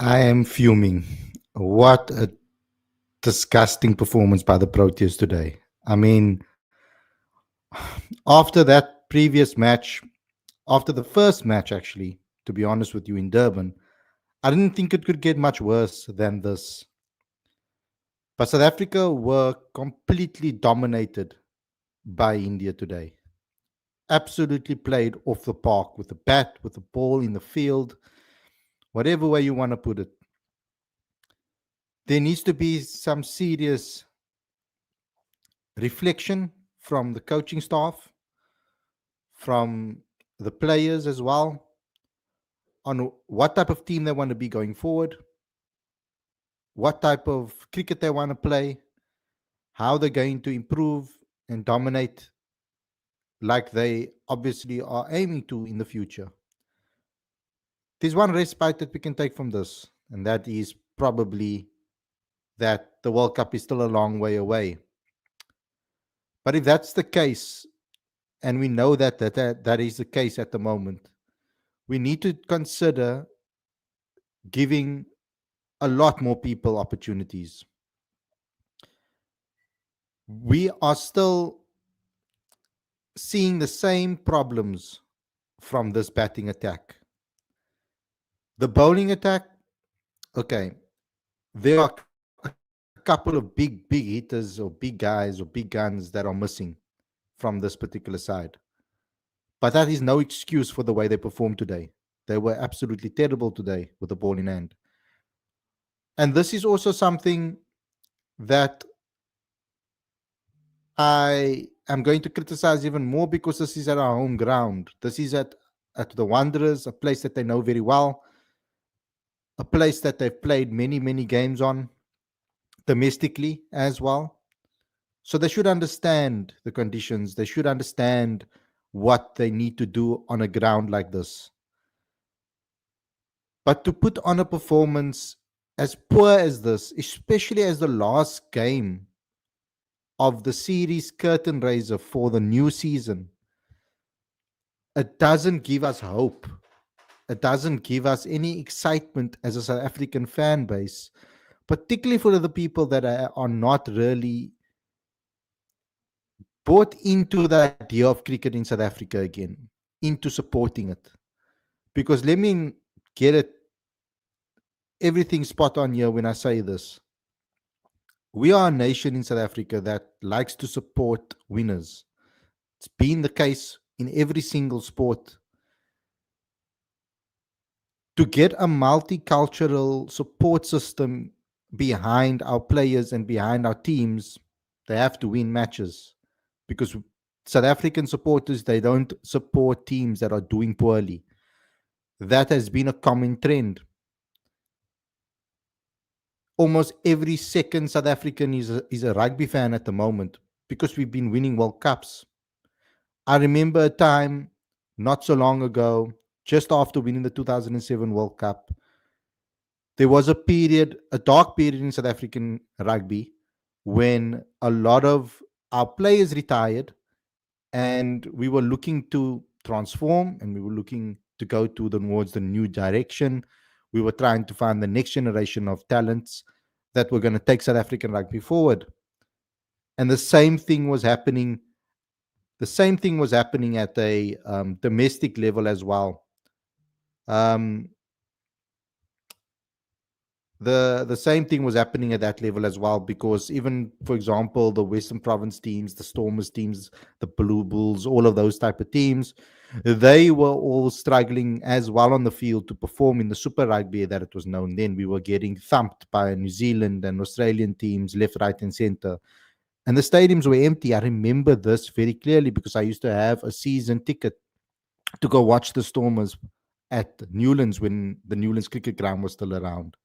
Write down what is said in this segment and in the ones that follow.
I am fuming. What a disgusting performance by the Proteas today. I mean, after that previous match, after the first match, actually, to be honest with you, in Durban, I didn't think it could get much worse than this. But South Africa were completely dominated by India today. Absolutely played off the park with the bat, with the ball in the field, whatever way you want to put it. There needs to be some serious reflection from the coaching staff, from the players as well, on what type of team they want to be going forward, what type of cricket they want to play, how they're going to improve and dominate like they obviously are aiming to in the future. There's one respite that we can take from this, and that is probably that the World Cup is still a long way away. But if that's the case, and we know that is the case at the moment, we need to consider giving a lot more people opportunities. We are still seeing the same problems from this batting attack. The bowling attack, okay, there are a couple of big hitters or big guys or big guns that are missing from this particular side. But that is no excuse for the way they performed today. They were absolutely terrible today with the ball in hand. And this is also something that I am going to criticize even more because this is at our home ground. This is at the Wanderers, a place that they know very well, a place that they've played many games on domestically as well. So they should understand the conditions. They should understand what they need to do on a ground like this. But to put on a performance as poor as this, especially as the last game of the series curtain raiser for the new season, it doesn't give us hope. It doesn't give us any excitement as a South African fan base, particularly for the people that are not really bought into the idea of cricket in South Africa again, into supporting it. Because let me get it everything spot on here when I say this. We are a nation in South Africa that likes to support winners. It's been the case in every single sport. To get a multicultural support system behind our players and behind our teams, they have to win matches, because South African supporters, they don't support teams that are doing poorly. That has been a common trend. Almost every second South African is a rugby fan at the moment because we've been winning World Cups. I remember a time not so long ago, just after winning the 2007 World Cup, there was a dark period in South African rugby when a lot of our players retired and we were looking to transform and we were looking to go towards the new direction. We were trying to find the next generation of talents that were going to take South African rugby forward. And the same thing was happening. The same thing was happening at a domestic level as well. Um, the same thing was happening at that level as well, because even, for example, the Western Province teams, the Stormers teams, the Blue Bulls, all of those type of teams, they were all struggling as well on the field to perform in the Super Rugby that it was known then. We were getting thumped by New Zealand and Australian teams left, right, and center. And the stadiums were empty. I remember this very clearly because I used to have a season ticket to go watch the Stormers at Newlands when the Newlands cricket ground was still around.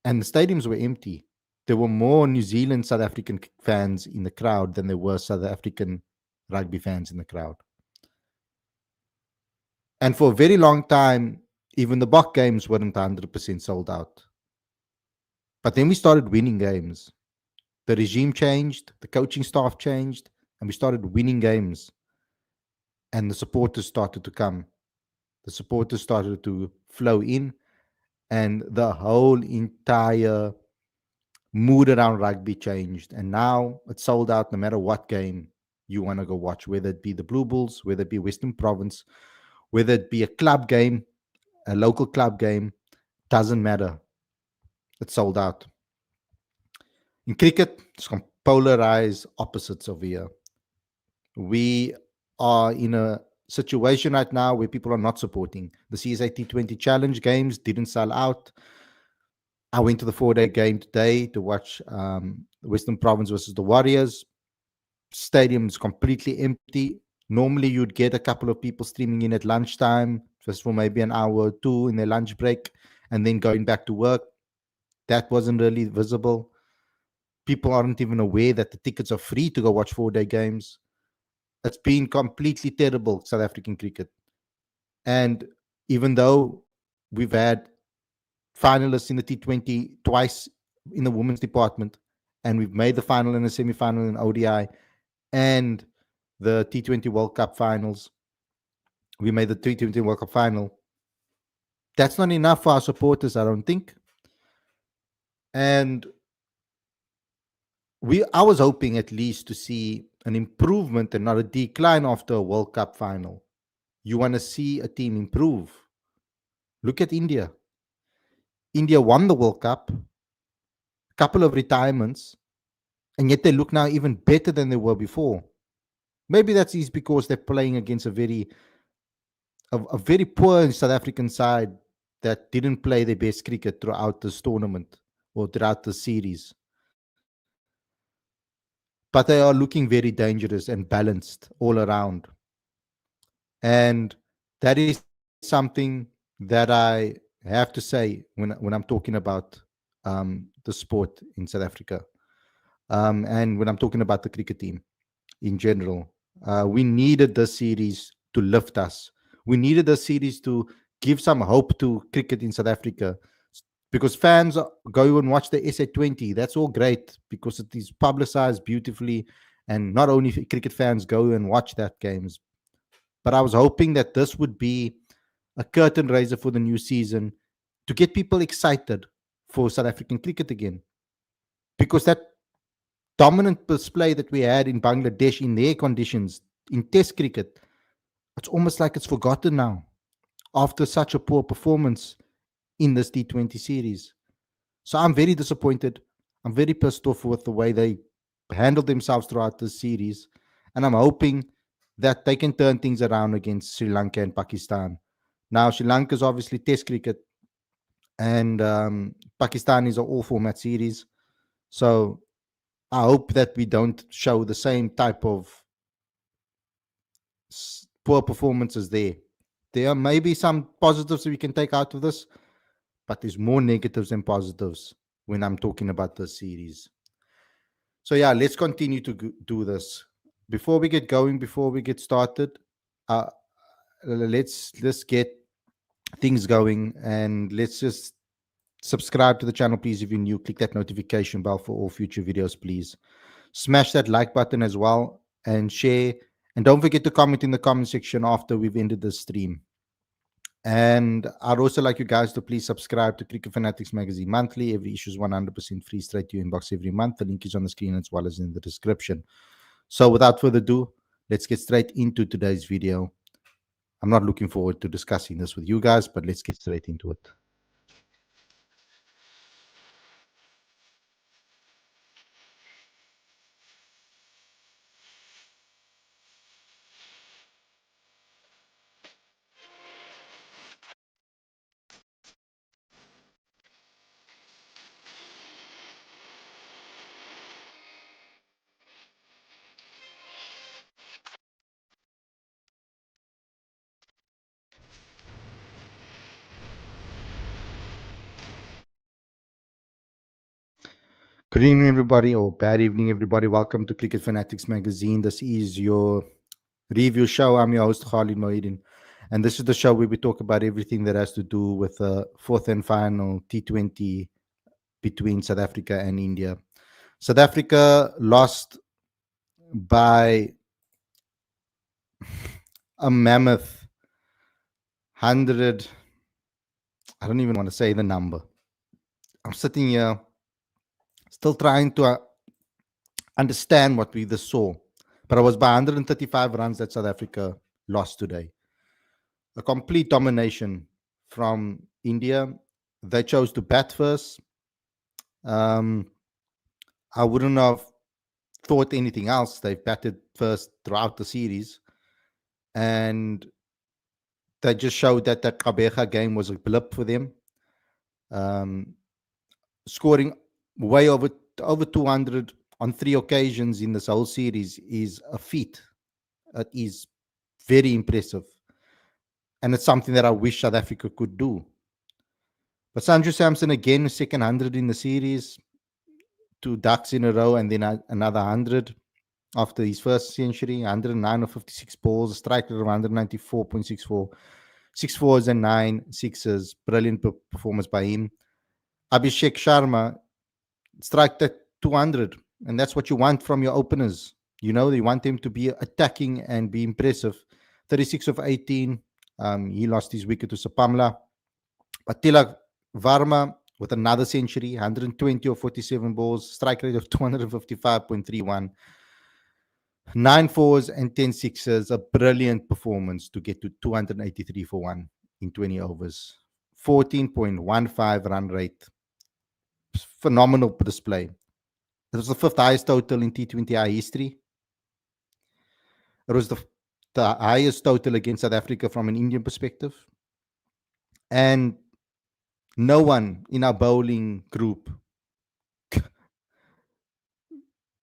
And the stadiums were empty. There were more New Zealand South African fans in the crowd than there were South African rugby fans in the crowd. And for a very long time, even the Bok games weren't 100% sold out. But then we started winning games. The regime changed, the coaching staff changed, and we started winning games. And the supporters started to come. The supporters started to flow in. and the whole entire mood around rugby changed. And now it's sold out no matter what game you want to go watch, whether it be the Blue Bulls, whether it be Western Province, whether it be a club game, a local club game, doesn't matter. It's sold out. In cricket, it's polarized opposites over here. We are in a situation right now where people are not supporting. The CSA T20 Challenge games didn't sell out. I went to the 4-day game today to watch Western Province versus the Warriors. Stadium is completely empty. Normally, you'd get a couple of people streaming in at lunchtime, just for maybe an hour or two in their lunch break, and then going back to work. That wasn't really visible. People aren't even aware that the tickets are free to go watch 4-day games. It's been completely terrible, South African cricket. And even though we've had finalists in the T20 twice in the women's department, and we've made the final and the semi-final in ODI and the T20 World Cup finals. We made the T20 World Cup final. That's not enough for our supporters, I don't think. And I was hoping at least to see an improvement and not a decline after a World Cup final. You want to see a team improve. Look at India. India won the World Cup, a couple of retirements, and yet they look now even better than they were before. Maybe that's easy because they're playing against a very poor South African side that didn't play their best cricket throughout this tournament or throughout the series. But they are looking very dangerous and balanced all around. And that is something that I have to say when I'm talking about the sport in South Africa. And when I'm talking about the cricket team in general. We needed this series to lift us. We needed this series to give some hope to cricket in South Africa because fans go and watch the SA20. That's all great because it is publicized beautifully. And not only cricket fans go and watch that games, but I was hoping that this would be a curtain raiser for the new season to get people excited for South African cricket again. Because that dominant display that we had in Bangladesh in their conditions in Test cricket, it's almost like it's forgotten now after such a poor performance in this T20 series. So I'm very disappointed. I'm very pissed off with the way they handled themselves throughout this series. And I'm hoping that they can turn things around against Sri Lanka and Pakistan. Now, Sri Lanka is obviously Test cricket, and Pakistan is an all format series. So I hope that we don't show the same type of poor performances there. There are maybe some positives that we can take out of this, but there's more negatives than positives when I'm talking about this series. So yeah, let's continue to do this. Before we get going, before we get started, let's get things going, and let's just subscribe to the channel, please. If you're new, click that notification bell for all future videos, please. Smash that like button as well and share. And don't forget to comment in the comment section after we've ended the stream. And I'd also like you guys to please subscribe to Cricket Fanatics Magazine monthly. Every issue is 100% free, straight to your inbox every month. The link is on the screen as well as in the description. So without further ado, let's get straight into today's video. I'm not looking forward to discussing this with you guys, but let's get straight into it. Good evening, everybody, or bad evening, everybody. Welcome to Cricket Fanatics Magazine. This is your review show. I'm your host, Khalid Mohidin. And this is the show where we talk about everything that has to do with the fourth and final T20 between South Africa and India. South Africa lost by a mammoth 100. I don't even want to say the number. I'm sitting here still trying to understand what we just saw. But it was by 135 runs that South Africa lost today. A complete domination from India. They chose to bat first. Um, I wouldn't have thought anything else. They've batted first throughout the series. And they just showed that that Kabeja game was a blip for them. Um, Scoring way over 200 on 3 occasions in this whole series is a feat. It is very impressive. And it's something that I wish South Africa could do. But Sanju Samson again, second 100 in the series, 2 ducks in a row, and then another 100 after his first century, 109 of 56 balls, a strike rate of 194.64, 6 4s and 9 6s. Brilliant performance by him. Abhishek Sharma strike at 200, and that's what you want from your openers. You know, you want them to be attacking and be impressive. 36 of 18. He lost his wicket to Sapamla. But Tilak Varma with another century, 120 of 47 balls, strike rate of 255.31, 9 4s and 10 6s. A brilliant performance to get to 283 for one in 20 overs. 14.15 run rate. Phenomenal display. It was the fifth highest total in T20I history. It was the highest total against South Africa from an Indian perspective. And no one in our bowling group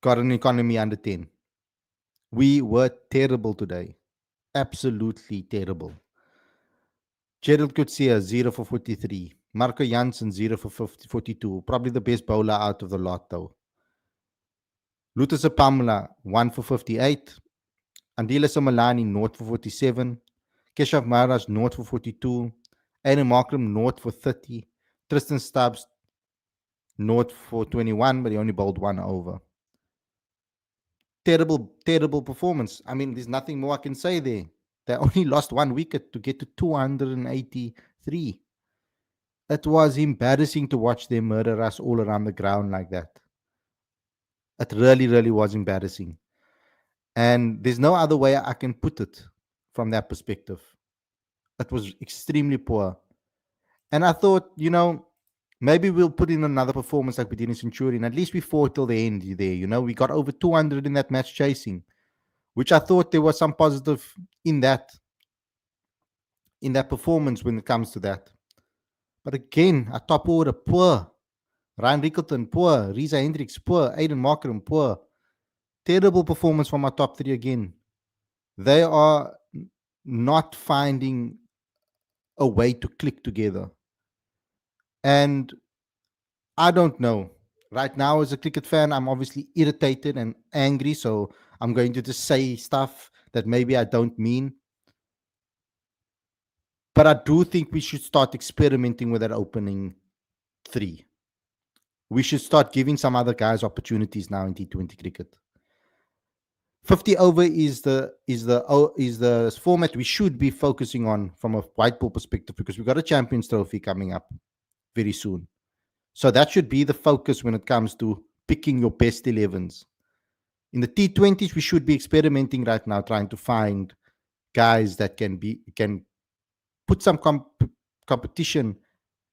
got an economy under 10. We were terrible today. Absolutely terrible. Gerald Coetzee, 0 for 43. Marco Jansen, 0 for 42. Probably the best bowler out of the lot, though. Lutus Pamela, 1 for 58. Andile Somalani, 0 for 47. Keshav Maharaj, 0 for 42. Adam Markram, 0 for 30. Tristan Stubbs, 0 for 21, but he only bowled 1 over. Terrible performance. I mean, there's nothing more I can say there. They only lost 1 wicket to get to 283. It was embarrassing to watch them murder us all around the ground like that. It really was embarrassing. And there's no other way I can put it from that perspective. It was extremely poor. And I thought, maybe we'll put in another performance like we did in Centurion. At least we fought till the end there. We got over 200 in that match chasing, which I thought there was some positive in that performance when it comes to that. But again, our top order, poor. Ryan Rickleton, poor. Riza Hendricks, poor. Aiden Markram, poor. Terrible performance from our top three again. They are not finding a way to click together. And I don't know. Right now, as a cricket fan, I'm obviously irritated and angry. So I'm going to just say stuff that maybe I don't mean. But I do think we should start experimenting with that opening 3. We should start giving some other guys opportunities now in T20 cricket. 50 over is the format we should be focusing on from a white ball perspective, because we've got a Champions Trophy coming up very soon. So that should be the focus when it comes to picking your best 11s. In the T20s, we should be experimenting right now, trying to find guys that can put some competition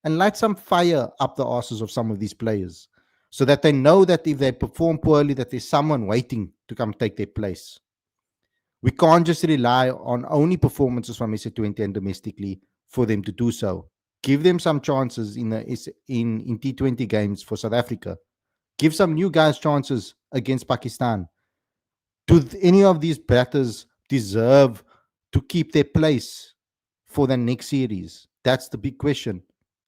and light some fire up the asses of some of these players, so that they know that if they perform poorly, that there's someone waiting to come take their place. We can't just rely on only performances from SA20 and domestically for them to do so. Give them some chances in T20 games for South Africa. Give some new guys chances against Pakistan. Do any of these batters deserve to keep their place for the next series? That's the big question.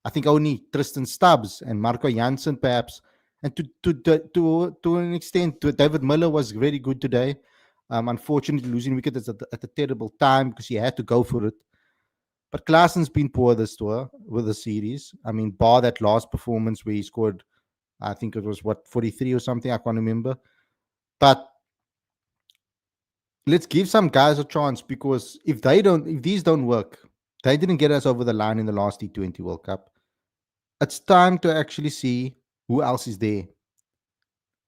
I think only Tristan Stubbs and Marco Jansen, perhaps, and to an extent, David Miller was very good today. Unfortunately, losing wicket at a terrible time because he had to go for it. But Klaasen's been poor this tour with the series. I mean, bar that last performance where he scored, I think it was 43 or something. I can't remember. But let's give some guys a chance, because if these don't work, They didn't get us over the line in the last T20 World Cup. It's time to actually see who else is there,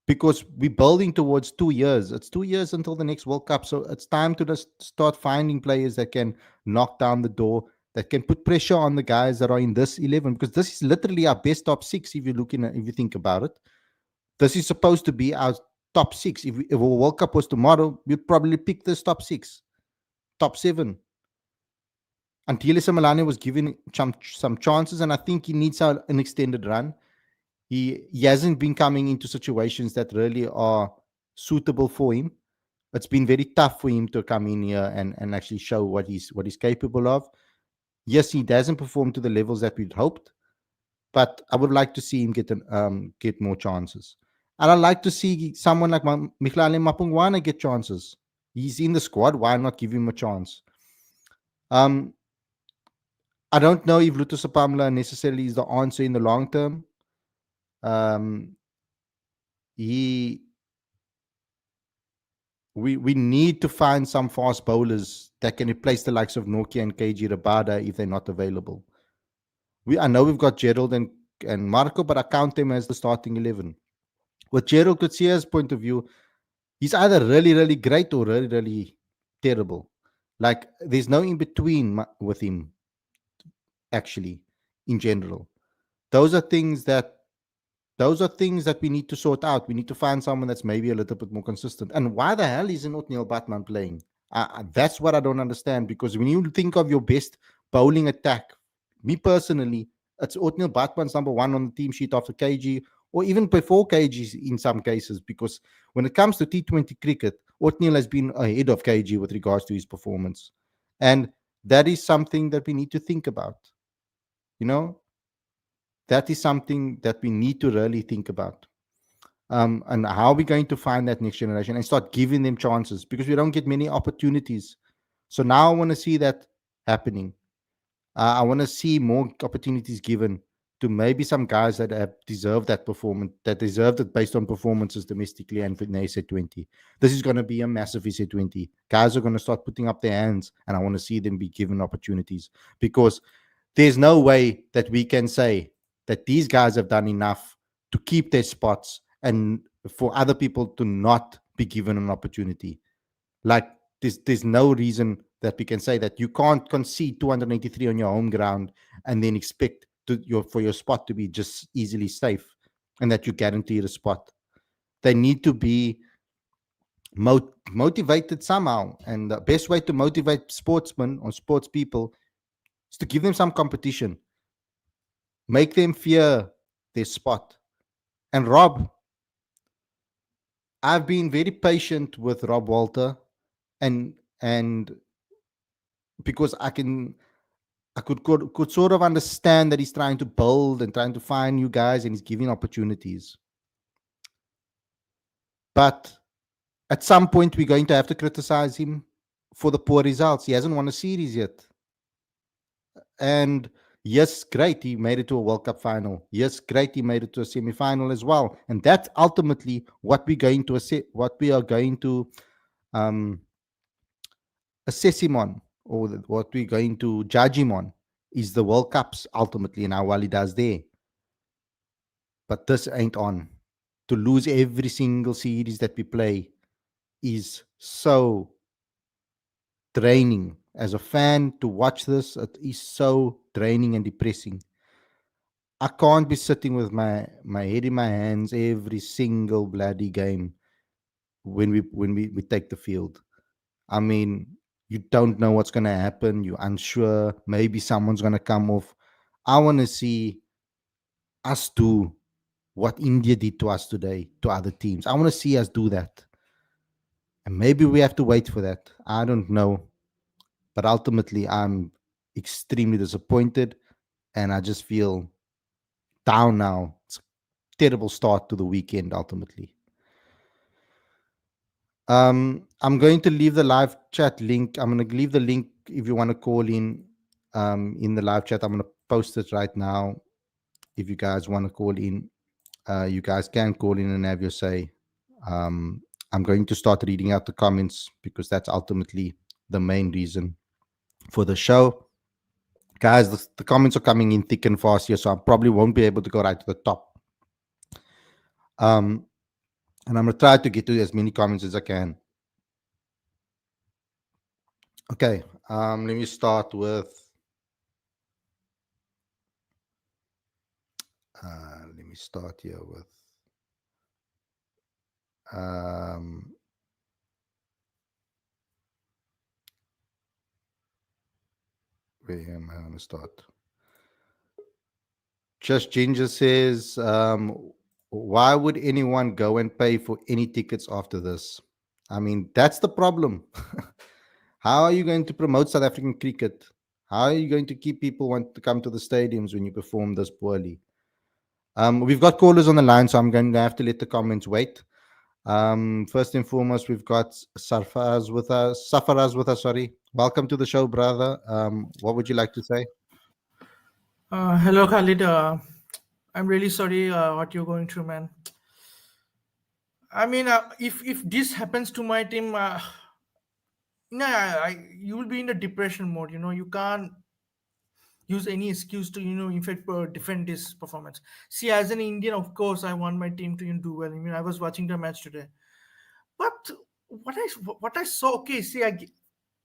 because we're building towards 2 years. It's 2 years until the next World Cup. So it's time to just start finding players that can knock down the door, that can put pressure on the guys that are in this 11, because this is literally our best top six. If you look in, if you think about it, this is supposed to be our top six. If a World Cup was tomorrow, we'd probably pick this top six, top seven. Until Malani was given some chances, and I think he needs an extended run. He hasn't been coming into situations that really are suitable for him. It's been very tough for him to come in here and actually show what he's capable of. Yes, he doesn't perform to the levels that we'd hoped, but I would like to see him get more chances. And I'd like to see someone like Michlale Mapungwana get chances. He's in the squad. Why not give him a chance? Um, I don't know if Lutus Pamla necessarily is the answer in the long term. He we need to find some fast bowlers that can replace the likes of Nokia and KG Rabada if they're not available. I know we've got Gerald and Marco, but I count them as the starting 11. With Gerald Coetzee point of view, he's either really, really great or really, really terrible. Like, there's no in between with him, actually, in general. Those are things that we need to sort out. We need to find someone that's maybe a little bit more consistent. And why the hell isn't Neil Batman playing? That's what I don't understand, because when you think of your best bowling attack, me personally, it's Otniel Batman's number one on the team sheet after KG, or even before KG in some cases, because when it comes to T20 cricket, Otniel has been ahead of KG with regards to his performance. And that is something that we need to think about. You know, that is something that we need to really think about. And how are we going to find that next generation and start giving them chances, because we don't get many opportunities. So now I want to see that happening. I want to see more opportunities given to maybe some guys that have deserved that performance, that deserved it based on performances domestically and for the SA20. This is going to be a massive SA20. Guys are going to start putting up their hands, and I want to see them be given opportunities, because there's no way that we can say that these guys have done enough to keep their spots and for other people to not be given an opportunity. Like, there's no reason that we can say that you can't concede 283 on your home ground and then expect for your spot to be just easily safe and that you guarantee a spot. They need to be motivated somehow, and the best way to motivate sportsmen or sports people is to give them some competition, make them fear their spot. And Rob, I've been very patient with Rob Walter, and because I could sort of understand that he's trying to build and trying to find new guys and he's giving opportunities. But at some point, we're going to have to criticize him for the poor results. He hasn't won a series yet. And yes, great, he made it to a World Cup final. Yes, great, he made it to a semi-final as well. And that's ultimately what we're going to assess him on, or what we're going to judge him on, is the World Cups ultimately, and how well he does there. But this ain't on. To lose every single series that we play is so draining. As a fan, to watch this, it is so draining and depressing. I can't be sitting with my head in my hands every single bloody game when we take the field. I mean, you don't know what's going to happen. You're unsure. Maybe someone's going to come off. I want to see us do what India did to us today, to other teams. I want to see us do that. And maybe we have to wait for that. I don't know. But ultimately, I'm extremely disappointed, and I just feel down now. It's a terrible start to the weekend, ultimately. I'm going to leave the live chat link. I'm going to leave the link if you want to call in the live chat. I'm going to post it right now. If you guys want to call in, you guys can call in and have your say. I'm going to start reading out the comments, because that's ultimately the main reason for the show. Guys, the comments are coming in thick and fast here, so I probably won't be able to go right to the top. Um, and I'm gonna try to get to as many comments as I can. Okay, let me start with. Let me start here with. Um, where am I going to start? Just Ginger says, why would anyone go and pay for any tickets after this? I mean, that's the problem. How are you going to promote South African cricket? How are you going to keep people want to come to the stadiums when you perform this poorly? We've got callers on the line, so I'm going to have to let the comments wait. First and foremost, we've got Sarfaraz with us. Safaraz with us. Sorry, welcome to the show, brother. What would you like to say? Hello, Khalid. I'm really sorry what you're going through, man. I mean, if this happens to my team, you will be in a depression mode. You can't use any excuse to in fact defend this performance. See, as an Indian, of course, I want my team to do well. I mean, I was watching the match today, but what I saw, okay, see,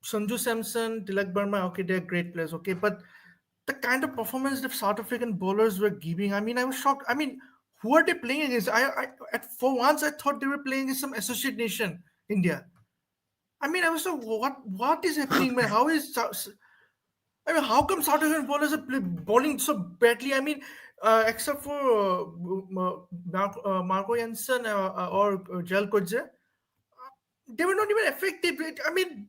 Sanju Samson, Tilak Burma, okay, they're great players, okay, but the kind of performance the South African bowlers were giving, I mean, I was shocked. I mean, who are they playing against? For once I thought they were playing against some associate nation, India. I mean, I was like, what is happening, man? I mean, how come South African bowlers are bowling so badly? I mean, except for Marco Jansen or Jal Kodje, they were not even effective. I mean,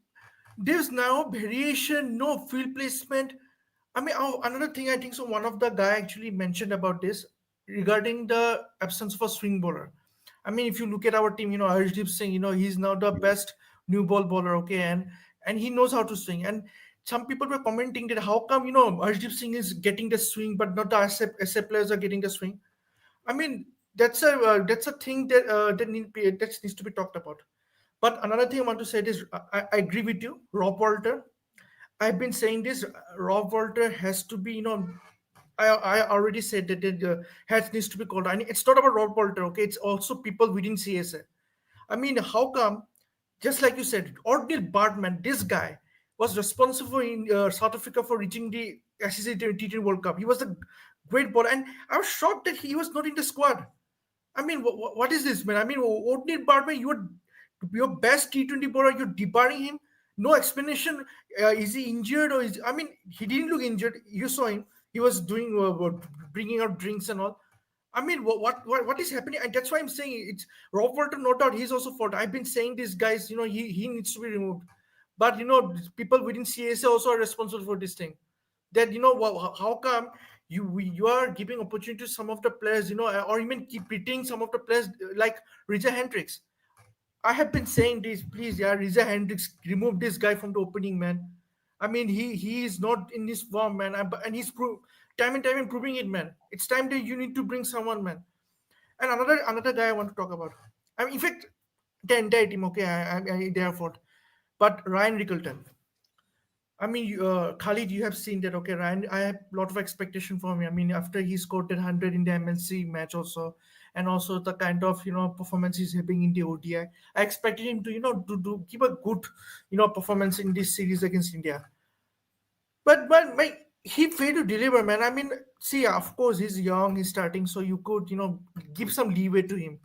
there's now variation, no field placement. I mean, another thing I think so. One of the guy actually mentioned about this regarding the absence of a swing bowler. I mean, if you look at our team, Harshdeep Singh, he's now the best new ball bowler, okay, and he knows how to swing. And some people were commenting that how come Harshdeep Singh is getting the swing, but not the SA players are getting the swing. I mean, that's a thing that needs to be talked about. But another thing I want to say is I agree with you, Rob Walter. I've been saying this. Rob Walter has to be, I already said that the heads needs to be called. And it's not about Rob Walter, okay? It's also people within CSA. I mean, how come, just like you said, Ordinary Bartman, this guy was responsible in South Africa for reaching the ICC T20 World Cup. He was a great bowler. And I was shocked that he was not in the squad. I mean, what is this, man? I mean, Odin Barman, you're your best T20 bowler, you're debarring him. No explanation. Is he injured or is? I mean, he didn't look injured. You saw him. He was doing bringing out drinks and all. I mean, what is happening? And that's why I'm saying it's Rob Walton. No doubt, he's also fault. I've been saying this, guys. He needs to be removed. But people within CSA also are responsible for this thing. That how come you are giving opportunity to some of the players, or even keep beating some of the players like Rija Hendricks. I have been saying this, please, yeah, Rija Hendricks, remove this guy from the opening, man. I mean, he is not in this form, man, and he's time and time improving it, man. It's time that you need to bring someone, man. And another guy I want to talk about. I mean, in fact, the entire team, okay, they are fault. But Ryan Rickleton. I mean, Khalid, you have seen that, okay, Ryan. I have a lot of expectation from him. I mean, after he scored that 100 in the MLC match, also, and also the kind of performance he's having in the ODI, I expected him to to give a good performance in this series against India. But he failed to deliver, man. I mean, see, of course, he's young, he's starting, so you could give some leeway to him.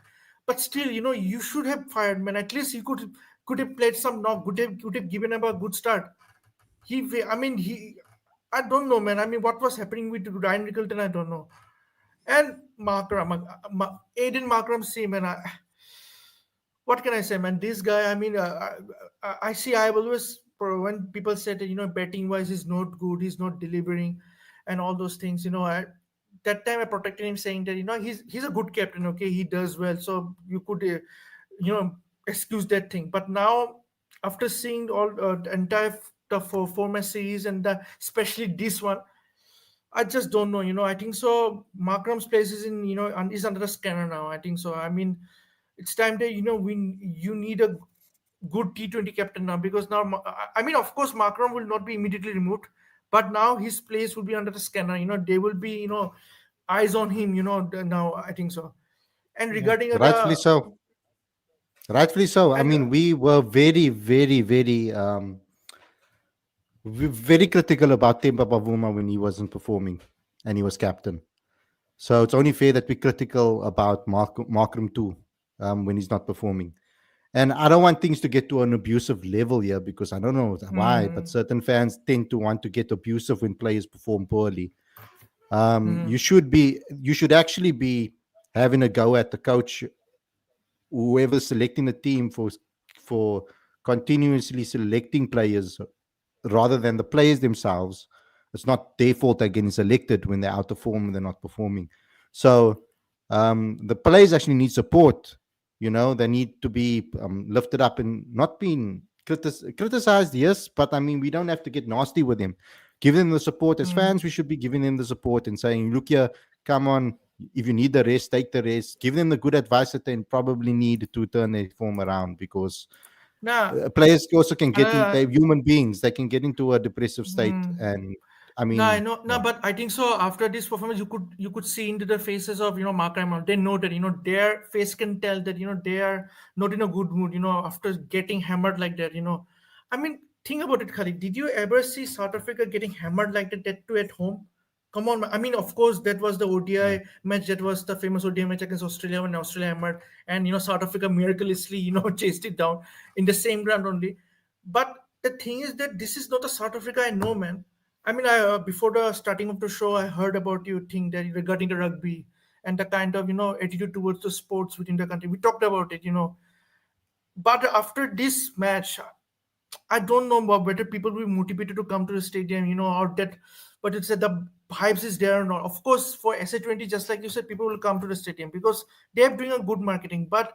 But still, you should have fired, man. At least he could have played some knock, could have given him a good start. I mean, I don't know, man. I mean, what was happening with Ryan Rickleton, I don't know. And Markram, Aiden Markram, see, man, what can I say, man? This guy, I mean, I see, I've always, when people said that, betting wise, he's not good, he's not delivering, and all those things, that time I protected him, saying that, he's a good captain, okay, he does well. So you could, excuse that thing. But now, after seeing all the entire the format series and especially this one, I just don't know. I think so. Markram's place is in is under the scanner now. I think so. I mean, it's time that you need a good T20 captain now, because now I mean, of course, Markram will not be immediately removed, But now his place will be under the scanner. There will be eyes on him. Now I think so. And Yeah. regarding Rightfully the so. Rightfully so. I and mean, we were very, very, very, very critical about Temba Bavuma when he wasn't performing and he was captain. So it's only fair that we're critical about Markram too when he's not performing. And I don't want things to get to an abusive level here because I don't know why, but mm, certain fans tend to want to get abusive when players perform poorly. mm, You should actually be having a go at the coach, whoever's selecting the team for continuously selecting players rather than the players themselves. It's not their fault they're getting selected when they're out of form and they're not performing. So the players actually need support. They need to be lifted up and not being criticized. Yes, but I mean, we don't have to get nasty with them. Give them the support as mm. fans. We should be giving them the support and saying, "Look here, come on. If you need the rest, take the rest. Give them the good advice that they probably need to turn their form around because." Nah, Players also can get in. They're uh, human beings. They can get into a depressive state, mm. and I No, I mean, know, no, yeah, but I think so. After this performance, you could see into the faces of Mark Raymond. They know that their face can tell that they are not in a good mood. After getting hammered like that. I mean, think about it, Khalid. Did you ever see South Africa getting hammered like that too at home? Come on, man. I mean, of course, that was the yeah, ODI match. That was the famous ODI match against Australia when Australia hammered, and South Africa miraculously chased it down in the same ground only. But the thing is that this is not a South Africa I know, man. I mean, I before the starting of the show, I heard about you thing that regarding the rugby and the kind of attitude towards the sports within the country. We talked about it. But after this match, I don't know whether people will be motivated to come to the stadium, or that. But it's that the vibes is there or not. Of course, for SA20, just like you said, people will come to the stadium because they are doing a good marketing. But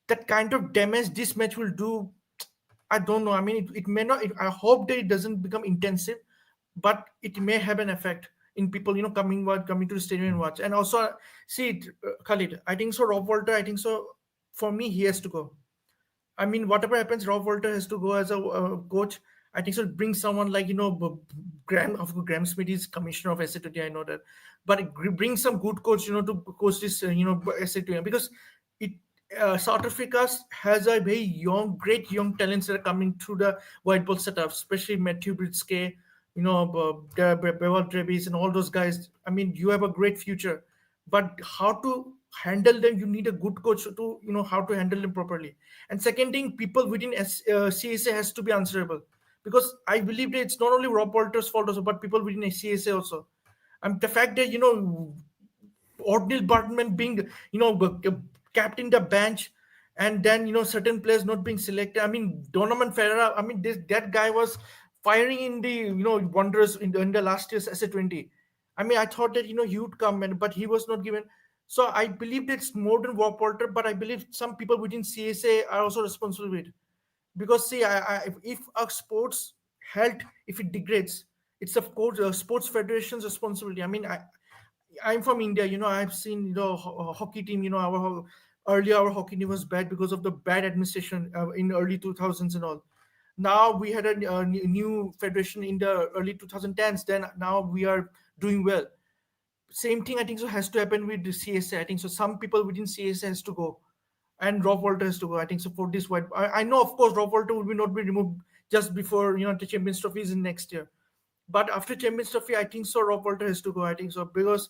that kind of damage this match will do, I don't know. I mean, it may not. I hope that it doesn't become intensive, but it may have an effect in people, coming to the stadium and mm, watch. And also, see, Khalid, I think so. Rob Walter, I think so. For me, he has to go. I mean, whatever happens, Rob Walter has to go as a coach. I think so. Bring someone like Graham Smith is commissioner of SA20. I know that, but bring some good coach, to coach this, SA20 because it. South Africa has a very great young talents that are coming through the white ball setup, especially Matthew Britske, Beval Travis, and all those guys. I mean, you have a great future, but how to handle them? You need a good coach to how to handle them properly. And second thing, people within CSA has to be answerable because I believe that it's not only Rob Walter's fault also, but people within CSA also. And the fact that Ordnil Bartman being kept in the bench, and then certain players not being selected. I mean, Donovan Ferreira. I mean, that guy was firing in the wonders in the last year's SA20. I mean, I thought that he would come in, but he was not given. So I believe that it's more than Rob Walter, but I believe some people within CSA are also responsible with it. Because see, if a sports health, if it degrades, it's of course sports federation's responsibility. I mean, I'm from India. I've seen hockey team. Earlier our hockey team was bad because of the bad administration in early 2000s and all. Now we had a new federation in the early 2010s. Then now we are doing well. Same thing I think so has to happen with the CSA. I think so. Some people within CSA has to go, and Rob Walter has to go. I think so for this white. I know of course Rob Walter will be not be removed just before the Champions Trophy is in next year. But after Champions Trophy, I think so Rob Walter has to go. I think so because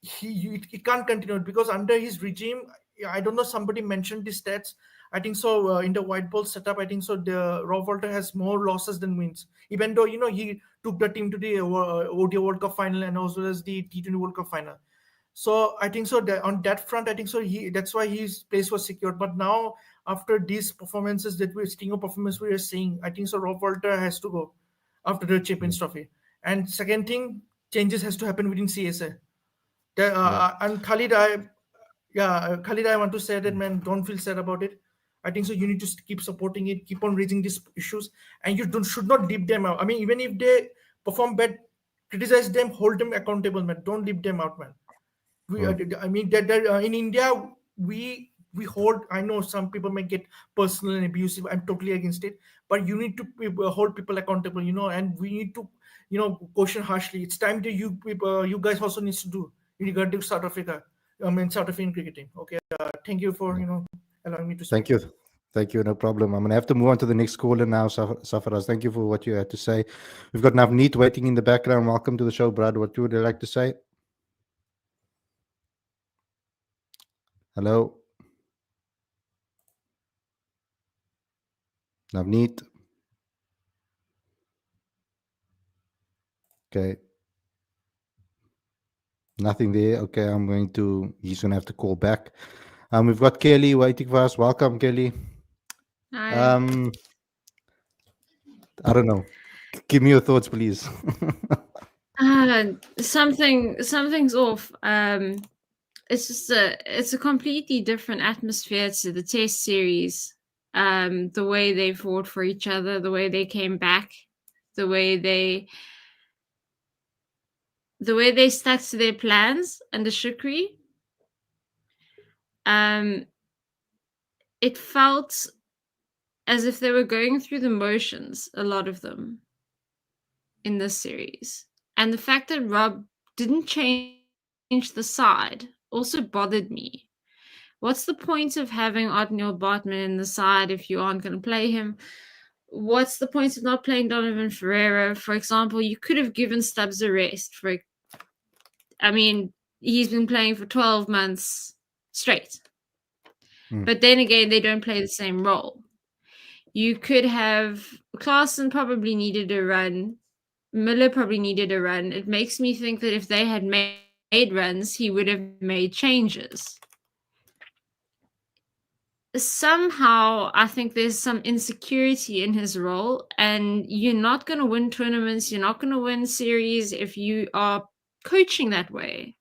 he can't continue because under his regime, I don't know, somebody mentioned the stats. I think so in the white ball setup, I think so the Rob Walter has more losses than wins, even though he took the team to the ODI World Cup final and as well as the T20 World Cup final. So I think so that on that front, I think so that's why his place was secured. But now after these performances that we're seeing, performance we are seeing, I think so Rob Walter has to go after the yeah, Champions Trophy. And second thing, changes has to happen within CSA. yeah, And Khalid, Khalid, I want to say that, man, don't feel sad about it. I think so. You need to keep supporting it, keep on raising these issues, and you don't should not leave them out. I mean, even if they perform bad, criticize them, hold them accountable, man. Don't leave them out, man. mm, I mean that in India we hold. I know some people may get personal and abusive. I'm totally against it, but you need to hold people accountable, and we need to question harshly. It's time that you people, you guys also needs to do in regard to South Africa. I mean South African cricketing. Okay, thank you for Yeah. allowing me to speak. Thank you. Thank you. No problem. I'm going to have to move on to the next caller now, Safaraz. Thank you for what you had to say. We've got Navneet waiting in the background. Welcome to the show, Brad. What would you like to say? Hello, Navneet. Okay. Nothing there. Okay. He's going to have to call back. We've got Kelly waiting for us. Welcome, Kelly. Hi. Um, I don't know. Give me your thoughts, please. Something's off. It's a completely different atmosphere to the Test series. The way they fought for each other, the way they came back, the way they stuck to their plans under Shukri. Um, it felt as if they were going through the motions, a lot of them, in this series. And the fact that Rob didn't change the side also bothered me. What's the point of having Otniel Bartman in the side if you aren't going to play him? What's the point of not playing Donovan Ferreira? For example, you could have given Stubbs a rest. I mean, he's been playing for 12 months straight. But then again, they don't play the same role. You could have Klaassen probably needed a run. Miller probably needed a run. It makes me think that if they had made runs, he would have made changes. Somehow, I think there's some insecurity in his role, and you're not going to win tournaments, you're not going to win series if you are coaching that way.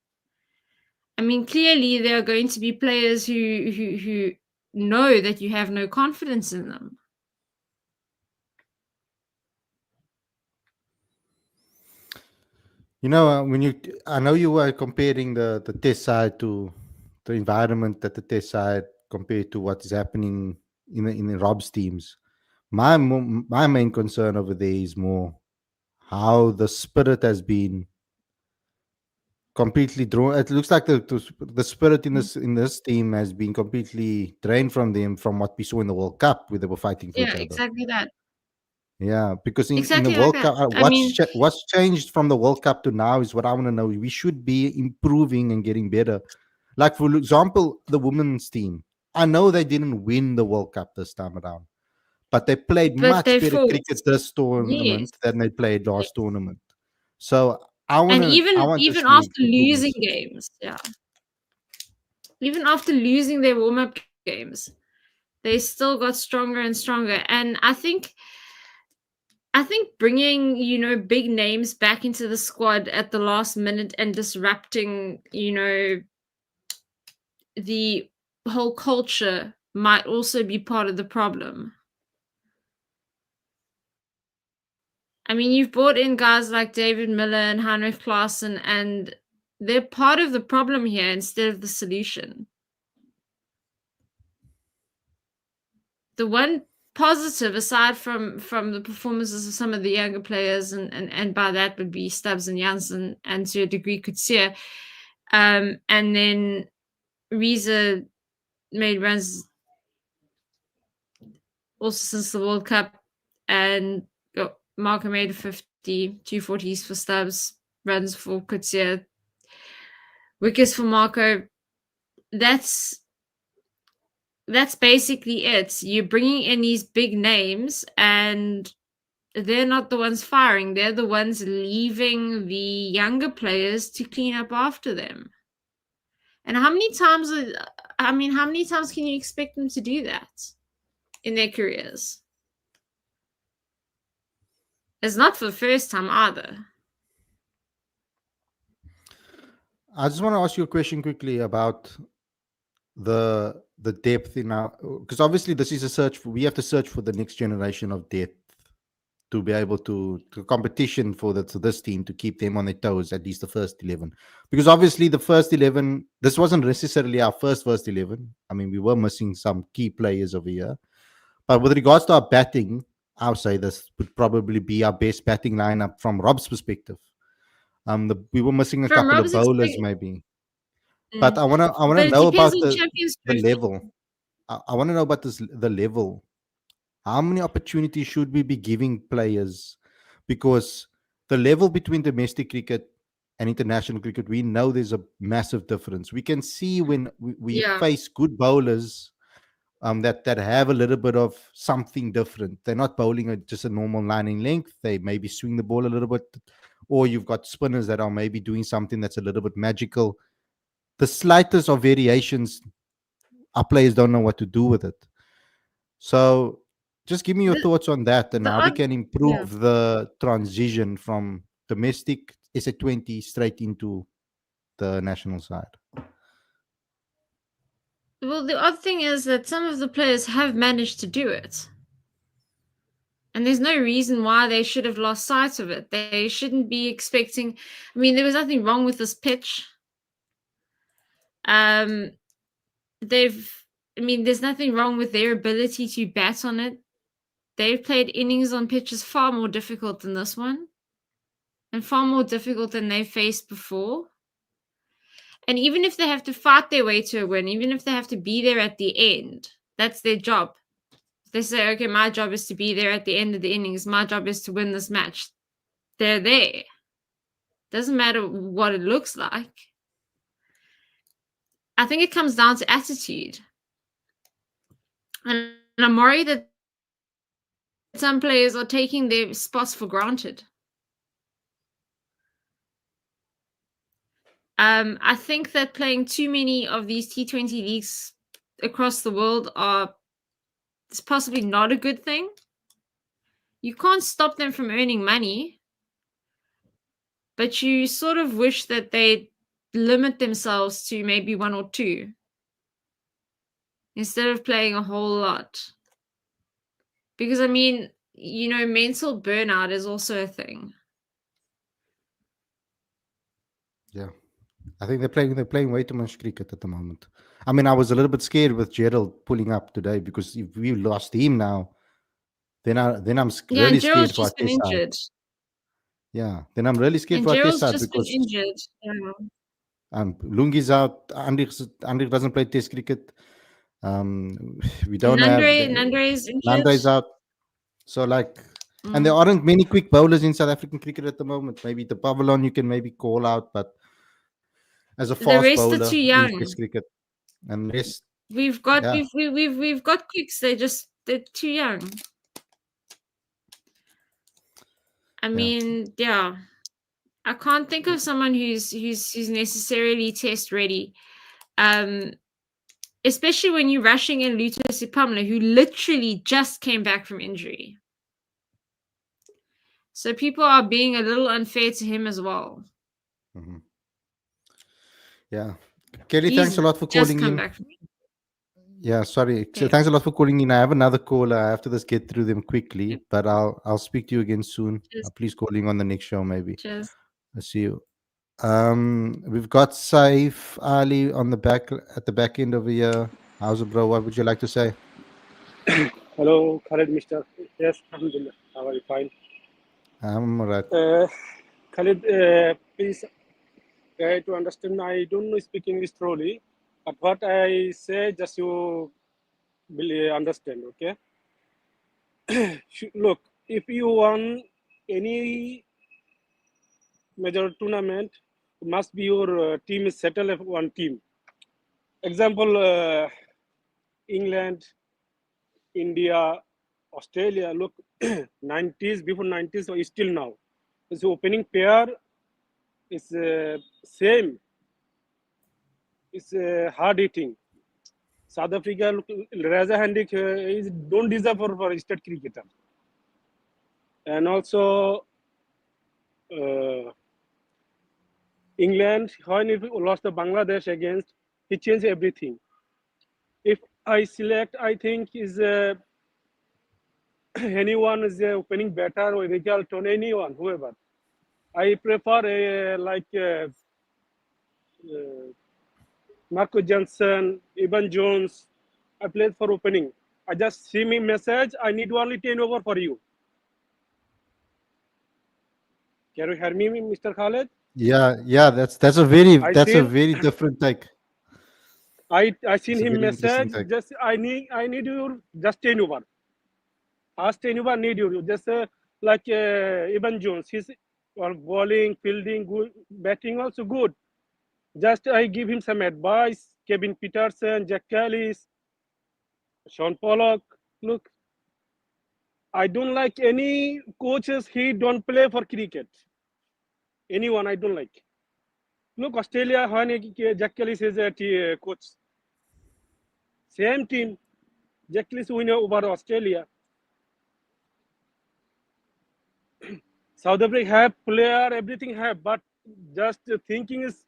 I mean, clearly there are going to be players who know that you have no confidence in them. I know you were comparing the test side to the environment at the test side compared to what is happening in Rob's teams. My main concern over there is more how the spirit has been completely drawn. It looks like the spirit in this team has been completely drained from them from what we saw in the World Cup where they were fighting for Yeah, each other. exactly that. Yeah, because in the Exactly like World that. Cup, I mean, what's changed from the World Cup to now is what I want to know. We should be improving and getting better. Like for example, the women's team. I know they didn't win the World Cup this time around, but they played but much they better fought. cricket this Yes. tournament than they played last Yes. tournament. So And I even want to even see after losing improvements. games, yeah. Even after losing their warm-up games, they still got stronger and stronger. And I think bringing, big names back into the squad at the last minute and disrupting, the whole culture might also be part of the problem. I mean, you've brought in guys like David Miller and Heinrich Klaassen, and they're part of the problem here instead of the solution. The one positive, aside from the performances of some of the younger players, and by that would be Stubbs and Janssen, and to a degree Coetzee, and then Reza made runs also since the World Cup, and Marco made 50, 240s for Stubbs, runs for Coetzee, wickets for Marco. That's basically it. You're bringing in these big names, and they're not the ones firing. They're the ones leaving the younger players to clean up after them. And how many times can you expect them to do that in their careers? It's not for the first time either. I just want to ask you a question quickly about the depth in our, because obviously this is a search for, we have to search for the next generation of depth to be able to competition for this team to keep them on their toes, at least the first 11, because obviously the first 11, this wasn't necessarily our first 11. I mean, we were missing some key players over here, but with regards to our batting, I'll say this would probably be our best batting lineup from Rob's perspective. We were missing a From couple of Rob's bowlers experience, maybe, but I but wanna it know depends about on Champions the Trophy. level. I want to know about the level. How many opportunities should we be giving players? Because the level between domestic cricket and international cricket, we know there's a massive difference. We can see when we Yeah. face good bowlers that have a little bit of something different. They're not bowling at just a normal line in length. They maybe swing the ball a little bit, or you've got spinners that are maybe doing something that's a little bit magical. The slightest of variations, our players don't know what to do with it. So just give me your The thoughts on that and the how we odd can yeah. improve the transition from domestic SA20 straight into the national side. Well, the odd thing is that some of the players have managed to do it. And there's no reason why they should have lost sight of it. They shouldn't be expecting. I mean, there was nothing wrong with this pitch. Um, they've. I mean, there's nothing wrong with their ability to bat on it. They've played innings on pitches far more difficult than this one, and far more difficult than they've faced before. And even if they have to fight their way to a win, even if they have to be there at the end, that's their job. They say, okay, my job is to be there at the end of the innings. My job is to win this match. They're there. Doesn't matter what it looks like. I think it comes down to attitude. And I'm worried that some players are taking their spots for granted. I think that playing too many of these T20 leagues across the world is possibly not a good thing. You can't stop them from earning money, but you sort of wish that they limit themselves to maybe one or two instead of playing a whole lot. Because, I mean, mental burnout is also a thing. Yeah. I think they're playing way too much cricket at the moment. I mean, I was a little bit scared with Gerald pulling up today because if we lost him now, then I'm Yeah, really and scared Gerald's for our just been test side. injured. Yeah, then I'm really scared And for our test Gerald's side just been because injured. Yeah. Lungi's out. Andrik doesn't play test cricket. We And don't have Nandre is injured. Nanda's out. So and there Mm. aren't many quick bowlers in South African cricket at the moment. Maybe the Pavilion you can maybe call out, but as a The fast rest are too bowler in young. test cricket, and rest, We've got yeah, we've got quicks. They're too young. I yeah, mean, yeah. I can't think of someone who's necessarily test ready. Um, especially when you're rushing in Luto Sipamla, who literally just came back from injury. So people are being a little unfair to him as well. hmm yeah. Kelly, thanks He's a lot for just calling come in. back from Yeah, sorry. So okay. thanks a lot for calling in. I have another caller. I have to just get through them quickly, Yep. but I'll speak to you again soon. Cheers. Please calling on the next show maybe. Cheers. I'll see you. We've got Saif Ali on the back end over here. How's it, bro? What would you like to say? Hello, Khalid, Mr. Yes, Alhamdulillah. How are you? Fine. I'm alright. Khalid, please try to understand. I don't know speak English thoroughly, but what I say, just you will understand, okay? Look, if you won any major tournament, must be your team is settled as one team. Example, England, India, Australia. Look, 90s, before 90s, or still now. The opening pair is same. It's hard hitting. South Africa, look, Raza Handik is don't deserve for state cricketer. And also England, when he lost the Bangladesh against, he changed everything. If I select, I think is anyone is opening better or Richardson, anyone, whoever. I prefer Marco Johnson, Evan Jones. I played for opening. I just see me message. I need only 10 over for you. Can you hear me, Mr. Khaled? Yeah. That's a I seen very different take. I seen It's a him very message. interesting take. Just I need your just 10 over. First 10 over need you. Just like Ivan Jones. He's bowling, fielding, good, batting also good. Just I give him some advice. Kevin Peterson, Jack Callis, Sean Pollock. Look, I don't like any coaches. He don't play for cricket. Anyone I don't like. Look, Australia, when Jack Callis is a coach. Same team. Jack Callis win over Australia. South Africa have player, everything have, but just thinking is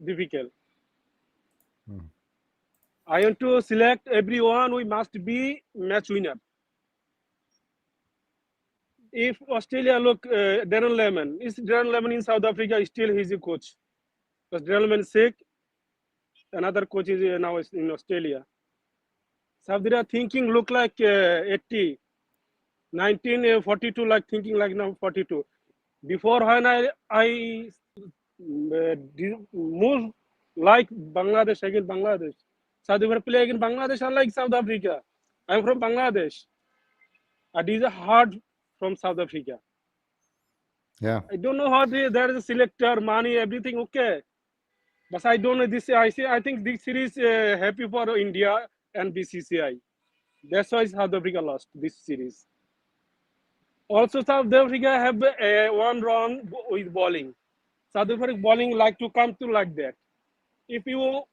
difficult. I want to select everyone. We must be match winner. If Australia look, Darren Lemon, is Darren Lemon in South Africa? Still he's a coach. Because Darren Lemon is sick. Another coach is now in Australia. South Africa thinking look like 80, 1942, like thinking like now 42. Before when I move like Bangladesh against Bangladesh. South Africa play against Bangladesh unlike South Africa. I'm from Bangladesh. And these are hard from South Africa. Yeah. I don't know how there is a selector, money, everything okay. But I don't know this. I think this series happy for India and BCCI. That's why South Africa lost this series. Also, South Africa have one wrong with bowling. South Africa bowling like to come to like that. If you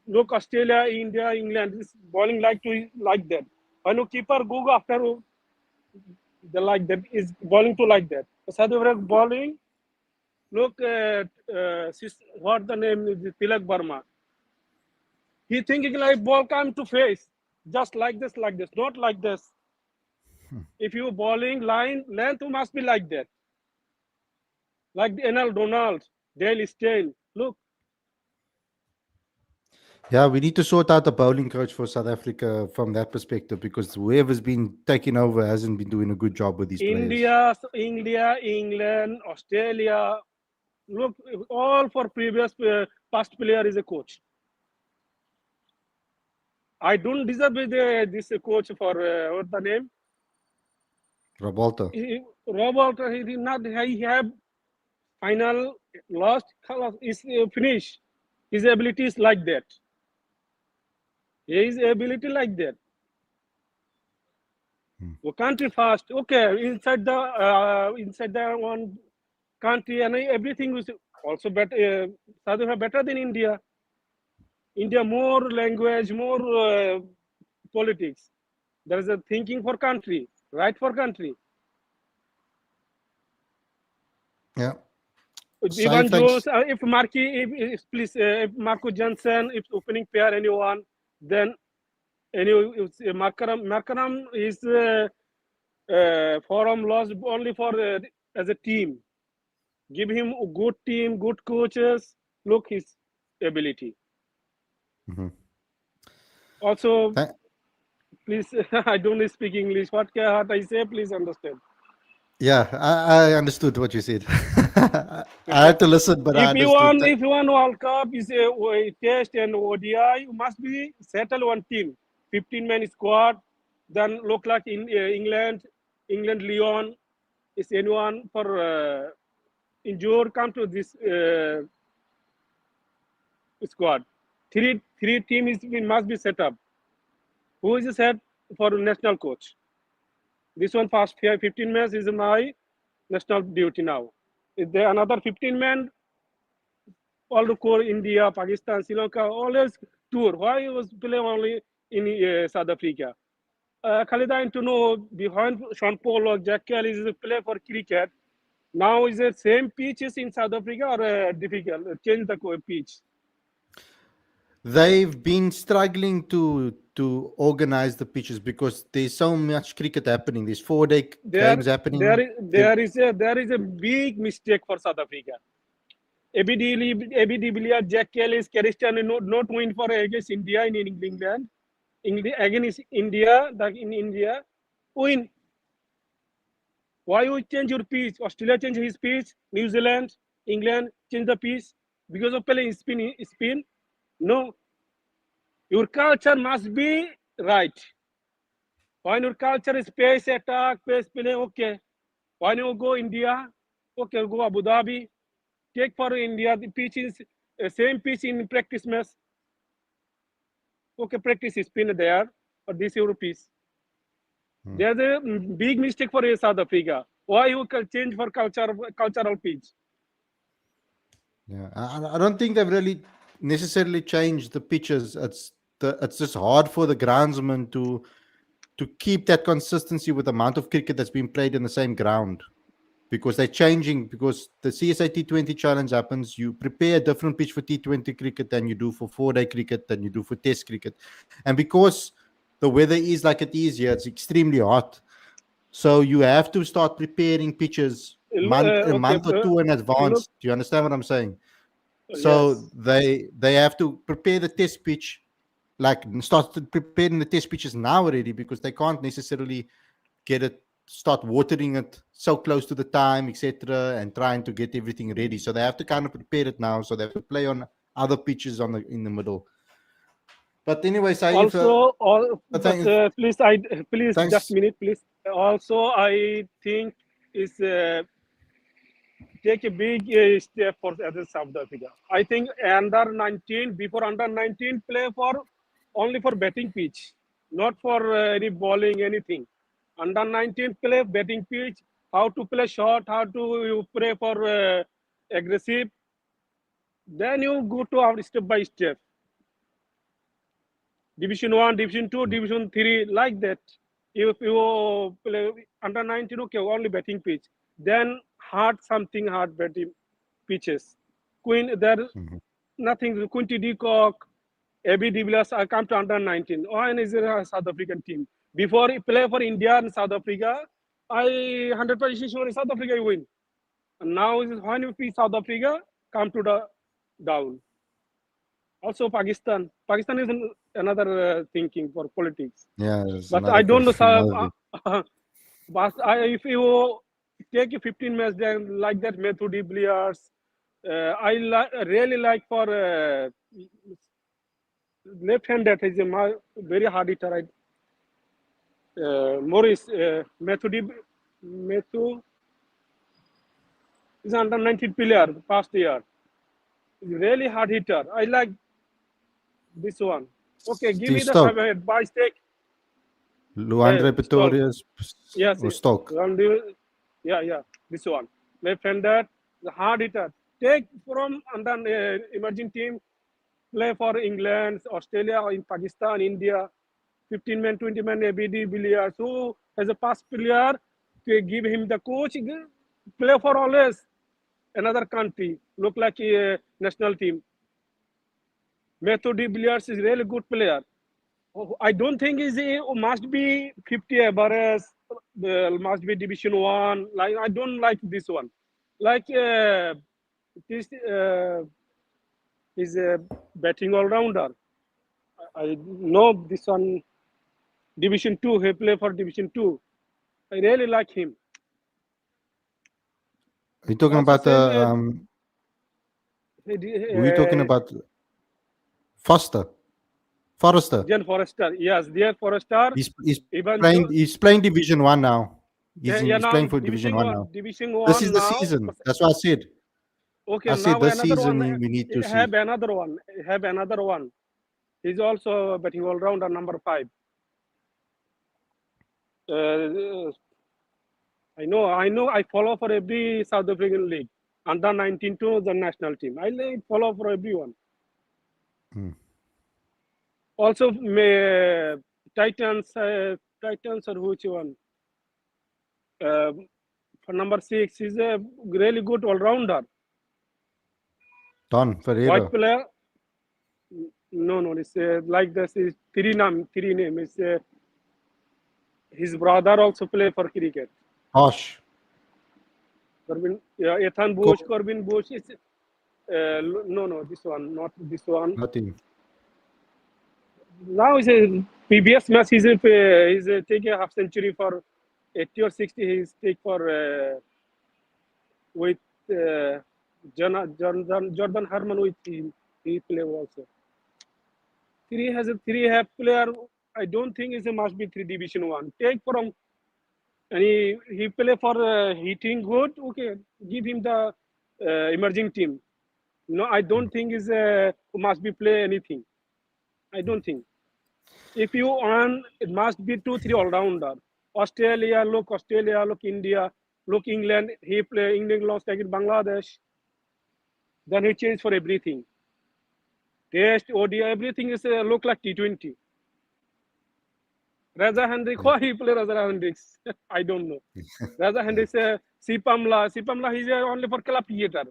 look Australia, India, England, this bowling like to like that. When you keeper go after the like that is bowling to like that. South Africa bowling. Look at what the name is Tilak Burma. He thinking like ball come to face just like this, not like this. If you bowling line length must be like that. Like the NL Donald, Dale Steyn. Look, Yeah, we need to sort out a bowling coach for South Africa from that perspective because whoever's been taking over hasn't been doing a good job with these players. India, England, Australia. Look, all for previous past player is a coach. I don't deserve this coach for what the name? Robalto. Robert. He did not. He have final lost. Is finished. His ability is like that. His ability like that. Country fast. Okay, inside the one country and everything is also better. South Africa better than India. India more language, more politics. There is a thinking for country, right for country. Yeah. Ivan Thanks. Jones, if please, if Marco Johnson, if opening pair anyone, then Markram is forum lost only for as a team. Give him a good team, good coaches. Look his ability. Mhm. Also, Tha- please, I don't speak English. What I say, please understand. Yeah, I understood what you said. I had to listen, but I understood. If you want World Cup is a test and ODI, you must be settle one team, 15-man squad. Then look like in England, Lyon. Is anyone for injured? Come to this squad. Three team must be set up. Who is set for national coach? This one past 15 men is my national duty now. Is there another 15 men? All the core India, Pakistan, Sri Lanka, always tour. Why was play only in South Africa? Khalid, I want to know behind Sean Paul or Jack Kelly is a play for cricket. Now is it same pitches in South Africa or difficult? Change the pitch. They've been struggling to organize the pitches because there's so much cricket happening. There's 4-day There, games happening. there is a big mistake for South Africa. AB de Villiers, Jack Kelly, Christian not win for against India in England. Against India, in India, win. Why you change your pitch? Australia change his pitch. New Zealand, England change the pitch because of playing spin. No, your culture must be right. When your culture is pace attack, pace play, okay. When you go India, okay, go Abu Dhabi. Take for India, the pitch is same pitch in practice match. Okay, practice is spin there, but this your pitch. There's a big mistake for South Africa. Why you can change for cultural pitch? Yeah, I don't think they've really necessarily changed the pitches. It's just hard for the groundsman to keep that consistency with the amount of cricket that's been played in the same ground, because they're changing. Because the CSA T20 challenge happens, you prepare a different pitch for T20 cricket than you do for 4-day cricket, than you do for Test cricket, and because the weather is like it is here, it's extremely hot. So you have to start preparing pitches a Okay, month or two in look, advance. Do you understand what I'm saying? yes. So they have to prepare the test pitch, like start preparing the test pitches now already, because they can't necessarily start watering it so close to the time, etc., and trying to get everything ready. So they have to kind of prepare it now. So they have to play on other pitches in the middle. But anyway, Saif, Also, please, thanks. just minute, please. Also, I think is take a big step for other South Africa. I think under 19, before under 19, play for only for batting pitch, not for any bowling, anything. Under 19, play batting pitch, how to play short, how to you play for aggressive. Then you go to our step by step. Division 1, Division 2, Division 3, like that. If you play under 19, okay, only batting pitch. Then something hard batting pitches. There nothing. Quinty de Kock, AB de Villiers, I come to under 19. One is a South African team. Before he play for India and South Africa, I 100% sure South Africa will win. And now when you play South Africa, come to the down. Also Pakistan. Pakistan is another thinking for politics. Yeah, But I don't know. another But if you take a 15 match then like that, Matthew de Villiers, I really like for left hand that is a very hard hitter. Morris, Matthew is under 19 player past year. He's really hard hitter. I like this one. Okay, give me the Stoke. advice. Take Luandre Pretorius yes, or Stoke. Yeah, this one. Left-hander, the hard hitter. Take from under emerging team, play for England, Australia, or in Pakistan, India. 15 man, 20 man, ABD Villiers, who has a past player, to give him the coach, play for always another country, look like a national team. Matthew de Villiers is really good player. I don't think he must be 50 average, must be Division 1. Like I don't like this one. Like this is a batting all-rounder. I know this one, Division 2, he play for Division 2. I really like him. Are you talking Also about who are you talking about? Forrester. Jen Forrester, yes, dear Forrester. He's playing Division 1 now. He's now playing for Division 1 now. Division 1 This is the now. season. That's what I said. Okay, I said now this another season one. we need to see. Have another one. He's also batting all rounder number 5. I know. I follow for every South African league, under 19 to the national team. I follow for everyone. Also, Titans or which one? For number 6, he's a really good all rounder. Don Ferreira. White player. No. It's like this. Is three name. It's his brother also play for cricket. Bosch. Ethan Bush, Corbin Bush. It's no. This one, not this one. Nothing. Now is a PBS match. He's taking a half century for 80 or 60 he stick for with Jordan Harman with him. He play also. Three has a three half player. I don't think it must be three division one. Take from and he play for hitting good. Okay, give him the emerging team. No, I don't think is must be play anything. I don't think. If you earn, it must be two, three all rounder. Australia, look India, look England. He play England lost against Bangladesh. Then he changed for everything. Test, ODI, everything is look like T20. Raza Hendricks, why he play Raza Hendricks? I don't know. Raza Hendricks, Sipamla, he's only for club theater.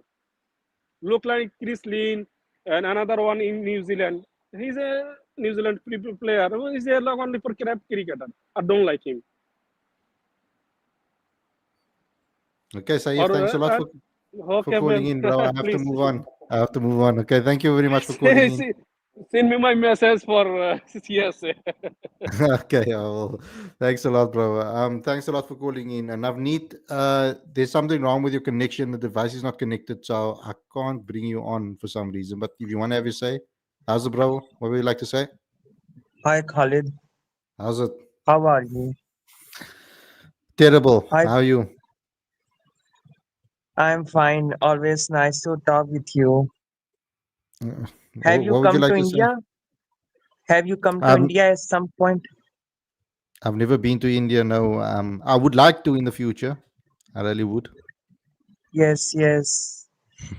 Look like Chris Lynn and another one in New Zealand. He's a New Zealand player. He's there like only for cricketer. I don't like him. Okay, Saif, Or thanks a lot for okay, calling in, bro. I have to please move on. I have to move on. Okay, thank you very much for calling in. send me my message for yes. Okay, well, thanks a lot, bro. Thanks a lot for calling in. And Navneet, there's something wrong with your connection. The device is not connected, so I can't bring you on for some reason. But if you want to have your say, how's it, bro? What would you like to say? Hi Khalid, How's it? how are you? Terrible. Hi, How are you? I'm fine. Always nice to talk with you. Uh, Have you what would you come like to to say? India? Have you come to I've India at some point? I've never been to India. No. I would like to in the future. I really would. Yes, yes.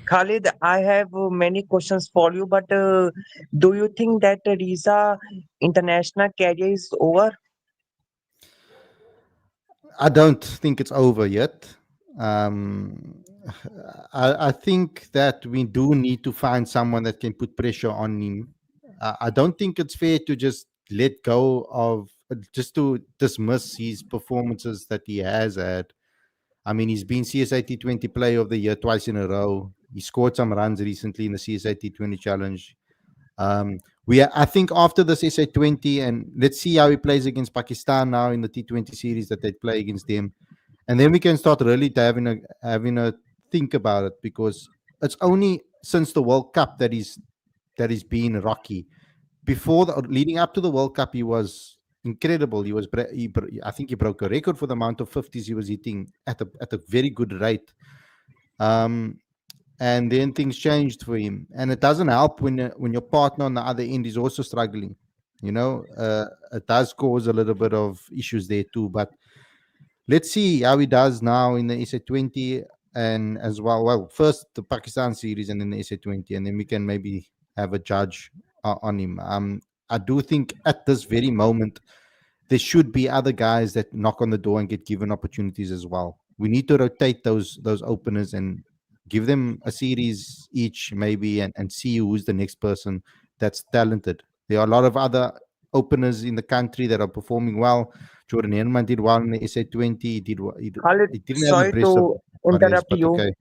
Khalid, I have many questions for you, but do you think that Riza international career is over? I don't think it's over yet. Um, I think that we do need to find someone that can put pressure on him. I don't think it's fair to just let go of, just to dismiss his performances that he has had. I mean, he's been CSA T20 Player of the Year twice in a row. He scored some runs recently in the CSA T20 Challenge. I think after this SA20, and let's see how he plays against Pakistan now in the T20 series that they play against them, and then we can start really to having a think about it, because it's only since the World Cup that he's been rocky. Before leading up to the World Cup, he was incredible. I think he broke a record for the amount of 50s he was hitting at a very good rate. Um, and then things changed for him, and it doesn't help when your partner on the other end is also struggling. It does cause a little bit of issues there too. But let's see how he does now in the SA20, and as well, first the Pakistan series and then the SA20, and then we can maybe have a judge on him. I do think at this very moment there should be other guys that knock on the door and get given opportunities as well. We need to rotate those openers and give them a series each, maybe, and see who's the next person that's talented. There are a lot of other openers in the country that are performing well. Jordan Henman did well in the SA20. Khalid, He didn't have the sorry best of to careers, interrupt but you. okay.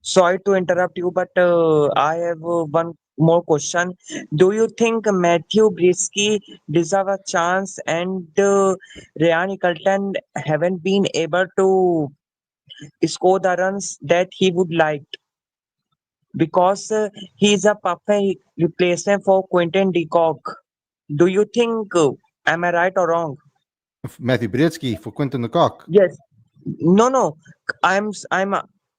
Sorry to interrupt you, but I have one more question. Do you think Matthew Brisky deserve a chance and Ryan Eccleton haven't been able to score the runs that he would like? Because he is a perfect replacement for Quentin de Kock. Do you think, am I right or wrong? Matthew Brzezinski for Quinton de Kock. Yes. No. I'm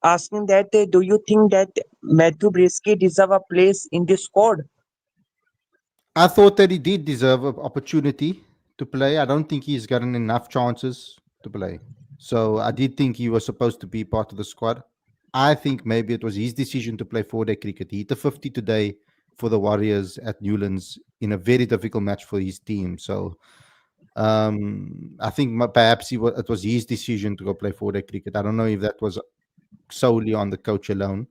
asking that do you think that Matthew Brisky deserve a place in this squad? I thought that he did deserve an opportunity to play. I don't think he's gotten enough chances to play. So I did think he was supposed to be part of the squad. I think maybe it was his decision to play 4-day cricket. He hit a 50 today for the Warriors at Newlands in a very difficult match for his team. So I think perhaps it was his decision to go play 4-day cricket. I don't know if that was solely on the coach alone.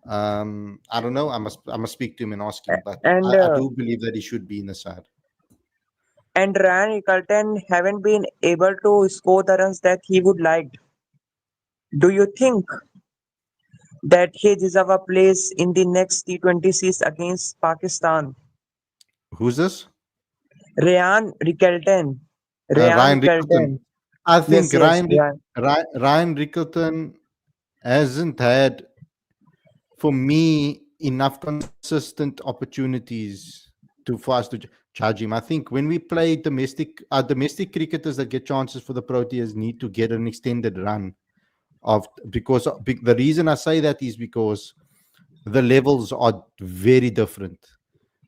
I don't know. I must speak to him and ask him, but And I do believe that he should be in the side. and Ryan Eccleton haven't been able to score the runs that he would like. Do you think that he deserve a place in the next T20 series against Pakistan? Who's this? Ryan Eccleton. Ryan Ryan Rickleton. Curtin. I Yes, think yes, Ryan. Ryan Rickleton hasn't had, for me, enough consistent opportunities for us to judge him. I think when we play domestic cricketers that get chances for the Proteas need to get an extended run of, because the reason I say that is because the levels are very different.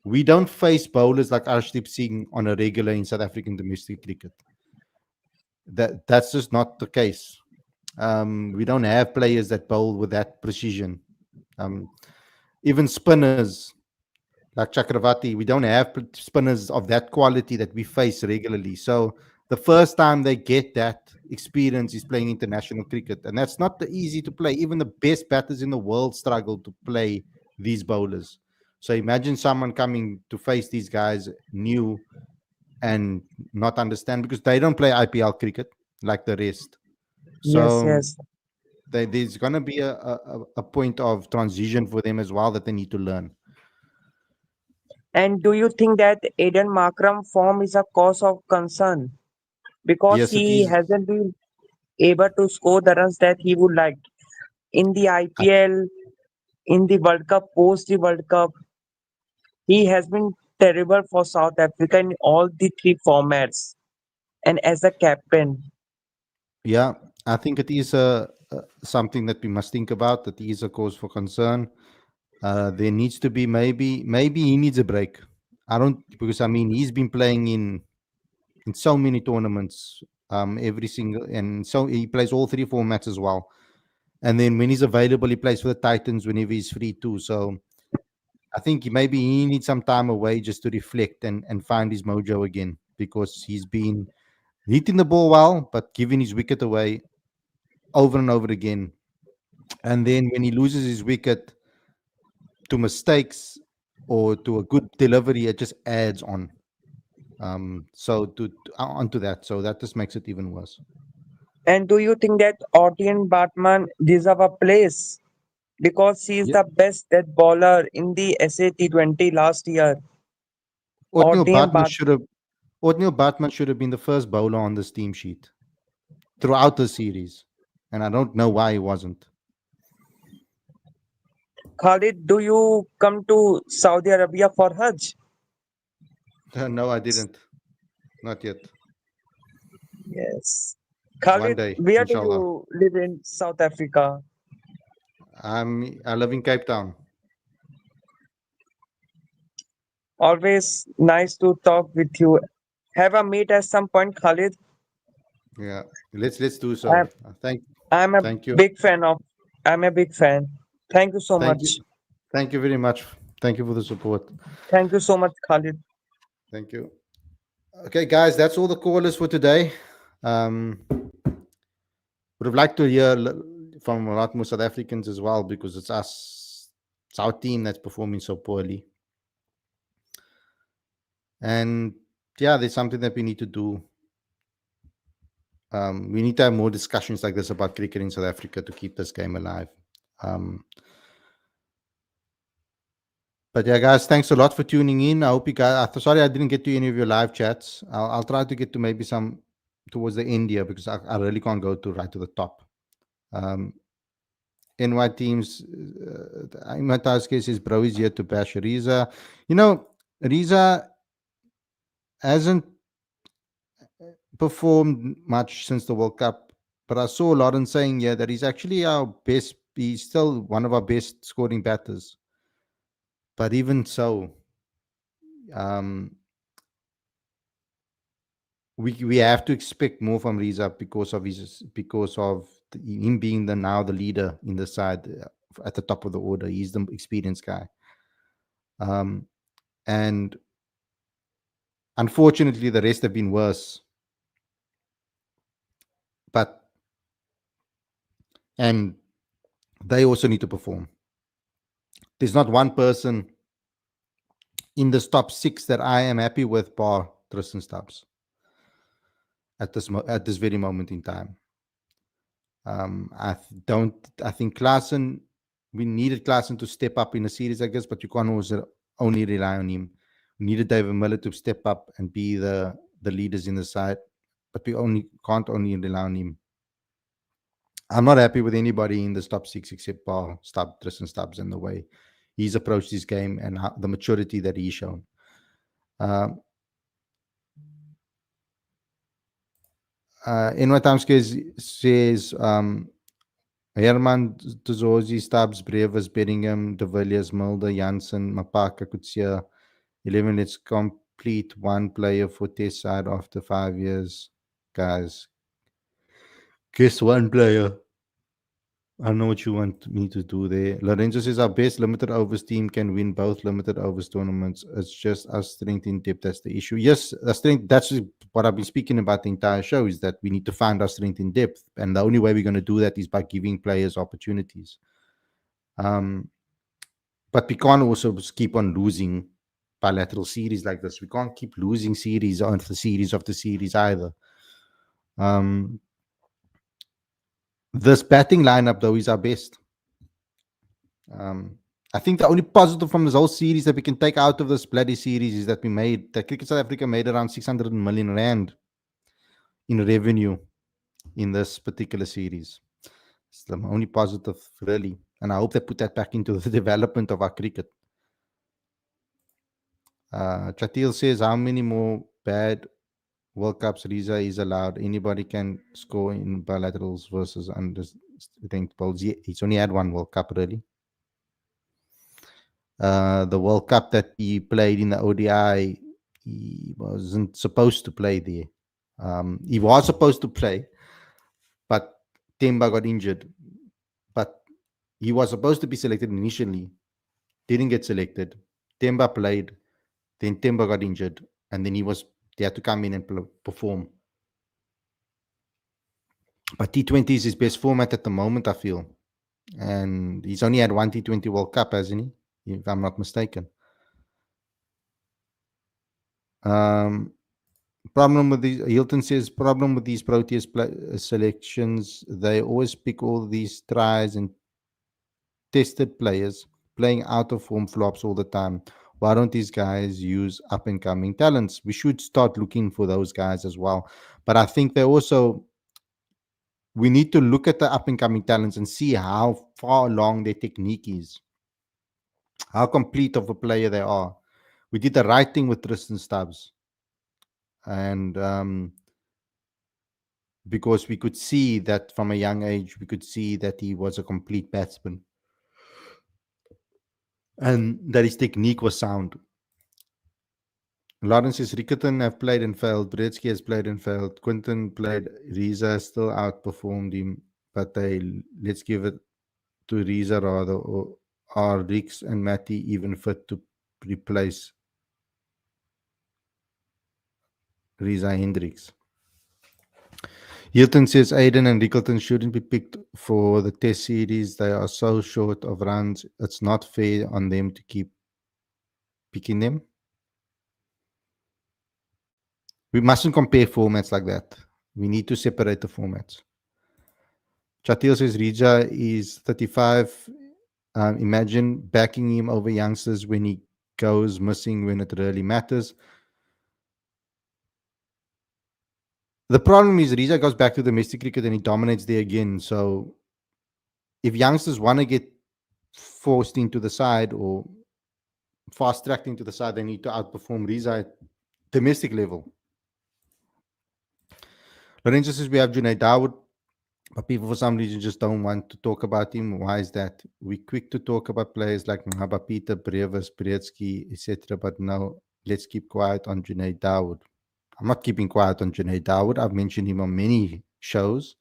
We don't face bowlers like Arshdeep Singh on a regular in South African domestic cricket. That's just not the case. We don't have players that bowl with that precision. Um, Even spinners like Chakravarti, we don't have spinners of that quality that we face regularly. So the first time they get that experience is playing international cricket, and that's not easy to play. Even the best batters in the world struggle to play these bowlers. So imagine someone coming to face these guys new and not understand, because they don't play IPL cricket like the rest. Yes, So yes. there's going to be a point of transition for them as well that they need to learn. And do you think that Aiden Markram form is a cause of concern because Yes, it he is. hasn't been able to score the runs that he would like in the IPL, in the World Cup, post the World Cup? He has been terrible for South Africa in all the three formats. And as a captain, Yeah, I think it is something that we must think about. That is a cause for concern. There needs to be, maybe he needs a break. I don't, because I mean he's been playing in so many tournaments, every single, and so he plays all three formats as well. And then when he's available, he plays for the Titans whenever he's free too. So I think maybe he needs some time away just to reflect and find his mojo again, because he's been hitting the ball well, but giving his wicket away over and over again. And then when he loses his wicket to mistakes or to a good delivery, it just adds on. So onto that, so that just makes it even worse. and do you think that Ortian Batman deserve a place because he is Yeah, the best death bowler in the SA T20 last year? Othniel Ortian Batman Bat should have Othniel Batman should have been the first bowler on this team sheet throughout the series, and I don't know why he wasn't. Khalid, do you come to Saudi Arabia for Hajj? No, I didn't. Not yet. Yes. One Khalid, day, where do inshallah. you live in South Africa? I live in Cape Town. Always nice to talk with you. Have a meet at some point, Khalid. Yeah, let's do I'm so. I'm a Thank you, big fan of. I'm a big fan. Thank you so thank you, much. thank you very much. Thank you for the support. Thank you so much, Khalid. Thank you. Okay, guys, that's all the callers for today. Would have liked to hear from a lot more South Africans as well, because it's our team that's performing so poorly. And yeah, there's something that we need to do. We need to have more discussions like this about cricket in South Africa to keep this game alive. Um, but yeah, guys, thanks a lot for tuning in. I hope you guys. Sorry, I didn't get to any of your live chats. I'll try to get to maybe some towards the end here, because I really can't go to right to the top. Um, NY teams, in my task case, is Bro is here to bash Riza. Riza hasn't performed much since the World Cup, but I saw Lauren saying here that he's actually our best. He's still one of our best scoring batters. But even so, um, we have to expect more from Riza because of him being now the leader in the side, at the top of the order. He's the experienced guy. And unfortunately, the rest have been worse. And they also need to perform. There's not one person in this top 6 that I am happy with, bar Tristan Stubbs, at this very moment in time. I think Klaasen, we needed Klaasen to step up in a series, I guess, but you can't always only rely on him. We needed David Miller to step up and be the leaders in the side. but we can't only rely on him. I'm not happy with anybody in this top six except Paul Tristan Stubbs, and the way he's approached his game and the maturity that he's shown. Inwa Tamske says Herman, Tzozi, Stubbs, Brevis, Bedingham, De Villiers, Mulder, Janssen, Mapaka, Kutsia, 11. Let's complete one player for test side after 5 years. Guys, guess one player. I know what you want me to do there. Lorenzo says our best limited overs team can win both limited overs tournaments. It's just our strength in depth that's the issue. Yes, the strength. That's what I've been speaking about the entire show, is that we need to find our strength in depth, and the only way we're going to do that is by giving players opportunities. But we can't also keep on losing bilateral series like this. We can't keep losing series after series either. This batting lineup, though, is our best. I think the only positive from this whole series that we can take out of this bloody series is that Cricket South Africa made around 600 million rand in revenue in this particular series. It's the only positive, really. And I hope they put that back into the development of our cricket. Chatil says, how many more bad World Cups Riza is allowed? Anybody can score in bilaterals versus under-ranked bowls. He's only had one World Cup, really. The World Cup that he played in the ODI, he wasn't supposed to play there. He was supposed to play, but Temba got injured. But he was supposed to be selected initially, didn't get selected. Temba played, then Temba got injured, and then they had to come in and perform. But T20 is his best format at the moment, I feel. And he's only had one T20 World Cup, hasn't he? If I'm not mistaken. Problem with these, Hilton says, problem with these Proteas selections, they always pick all these tries and tested players playing out of form flops all the time. Why don't these guys use up and coming talents? We should start looking for those guys as well. But I think we need to look at the up and coming talents and see how far along their technique is, how complete of a player they are. We did the right thing with Tristan Stubbs. And because we could see that from a young age, we could see that he was a complete batsman and that his technique was sound. Lawrence says, Rickerton have played and failed. Brzezinski has played and failed. Quinton played. Riza still outperformed him, but let's give it to Riza rather. Or are Ricks and Matty even fit to replace Riza Hendricks? Hilton says Aiden and Rickerton shouldn't be picked for the test series. They are so short of runs. It's not fair on them to keep picking them. We mustn't compare formats like that. We need to separate the formats. Chatil says Rija is 35. Imagine backing him over youngsters when he goes missing when it really matters. The problem is Rija goes back to domestic cricket and he dominates there again. So if youngsters want to get forced into the side or fast-tracked into the side, they need to outperform Rija at domestic level. Lorenzo says we have Junaid Dawood, but people for some reason just don't want to talk about him. Why is that? We're quick to talk about players like Mahaba Peter, Brevis, Brzezinski, etc. But no, let's keep quiet on Junaid Dawood. I'm not keeping quiet on Junaid Dawood. I've mentioned him on many shows.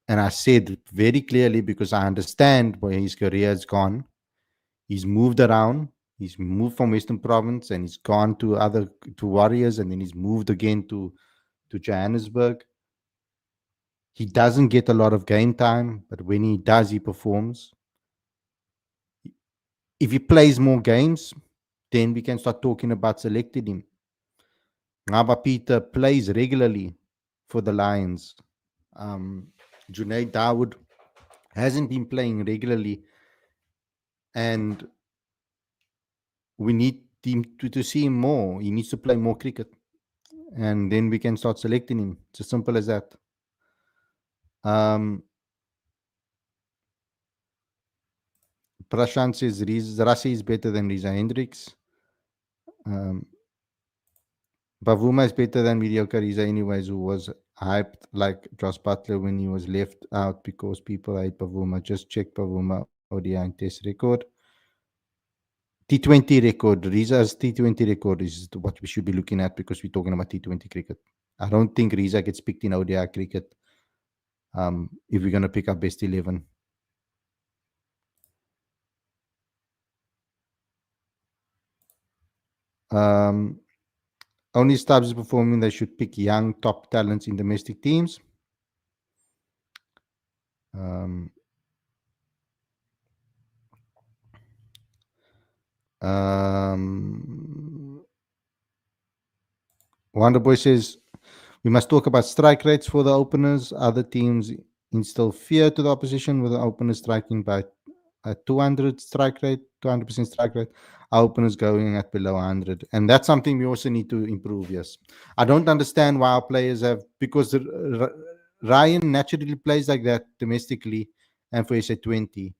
And I said very clearly, because I understand where his career has gone. He's moved around. He's moved from Western Province and he's gone to Warriors, and then he's moved again to Johannesburg. He doesn't get a lot of game time, but when he does, he performs. If he plays more games, then we can start talking about selecting him. Ngaba Peter plays regularly for the Lions. Junaid Dawood hasn't been playing regularly, and we need him to see him more. He needs to play more cricket. and then we can start selecting him. It's as simple as that. Prashant says Rassi is better than Riza Hendricks. Bavuma is better than mediocre Riza anyways, who was hyped like Josh Butler when he was left out because people hate Bavuma. Just check Bavuma ODI and test record. T20 record. Riza's T20 record is what we should be looking at because we're talking about T20 cricket. I don't think Riza gets picked in ODI cricket if we're going to pick up best 11. Only Stubbs is performing. They should pick young top talents in domestic teams. Wonderboy says we must talk about strike rates for the openers. Other teams instill fear to the opposition with the openers striking by a 200 strike rate, 200% strike rate. Our openers going at below 100, and that's something we also need to improve. Yes, I don't understand why our players have, because Ryan naturally plays like that domestically and for SA20.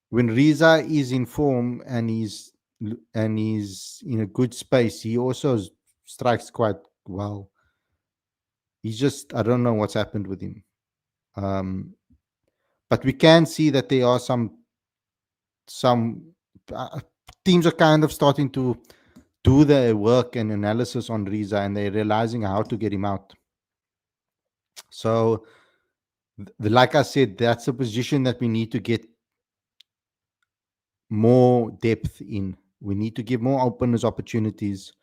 When Riza is in form and he's in a good space, he also strikes quite well. He's just, I don't know what's happened with him. But we can see that there are some teams are kind of starting to do their work and analysis on Riza, and they're realizing how to get him out. So, like I said, that's a position that we need to get more depth in. We need to give more openers opportunities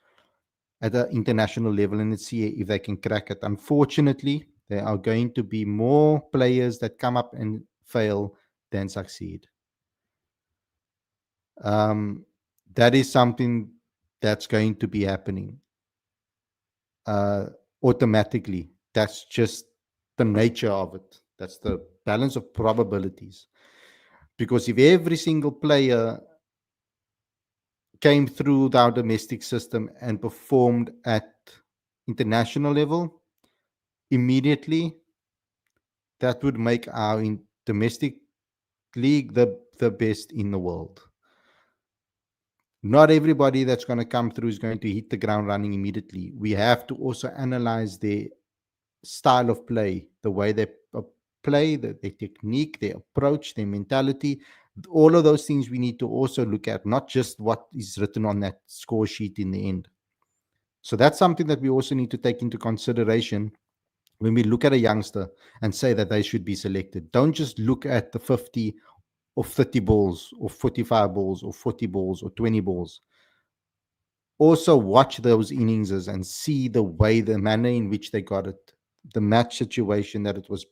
at the international level and see if they can crack it. Unfortunately, there are going to be more players that come up and fail than succeed. That is something that's going to be happening automatically. That's just the nature of it. That's the balance of probabilities. Because if every single player came through our domestic system and performed at international level immediately, that would make our domestic league the best in the world. Not everybody that's going to come through is going to hit the ground running immediately. We have to also analyze their style of play, the way they play, their technique, their approach, their mentality. All of those things we need to also look at, not just what is written on that score sheet in the end. So that's something that we also need to take into consideration when we look at a youngster and say that they should be selected. Don't just look at the 50 or 30 balls or 45 balls or 40 balls or 20 balls. Also watch those innings and see the way, the manner in which they got it, the match situation that it was,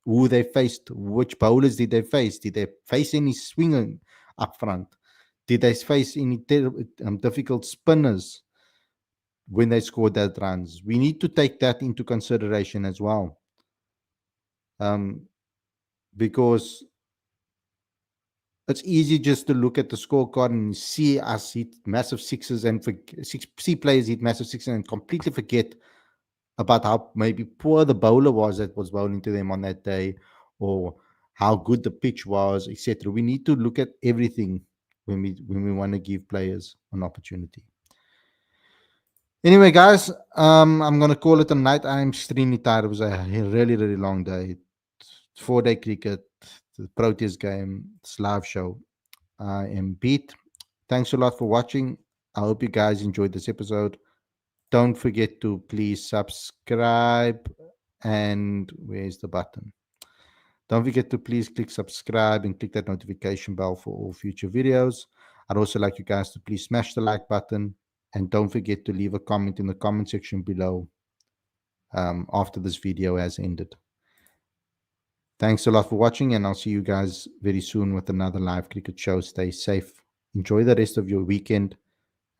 who they faced, which bowlers did they face? Did they face any swinging up front? Did they face any difficult spinners when they scored that runs? We need to take that into consideration as well. Because it's easy just to look at the scorecard and see us hit massive sixes and see players hit massive sixes and completely forget about how maybe poor the bowler was that was bowling to them on that day, or how good the pitch was, etc. We need to look at everything when we want to give players an opportunity. Anyway, guys, I'm gonna call it a night. I'm extremely tired. It was a really, really long day. 4-day cricket, the Proteas game, this live show. I am beat. Thanks a lot for watching. I hope you guys enjoyed this episode. Don't forget to please subscribe. And where's the button? Don't forget to please click subscribe and click that notification bell for all future videos. I'd also like you guys to please smash the like button. And don't forget to leave a comment in the comment section below after this video has ended. Thanks a lot for watching, and I'll see you guys very soon with another live cricket show. Stay safe. Enjoy the rest of your weekend,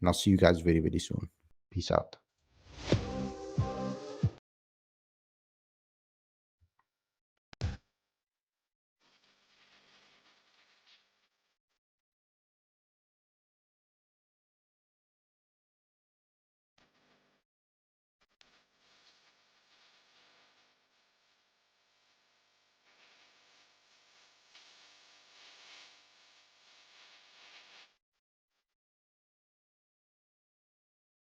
and I'll see you guys very, very soon. Peace out.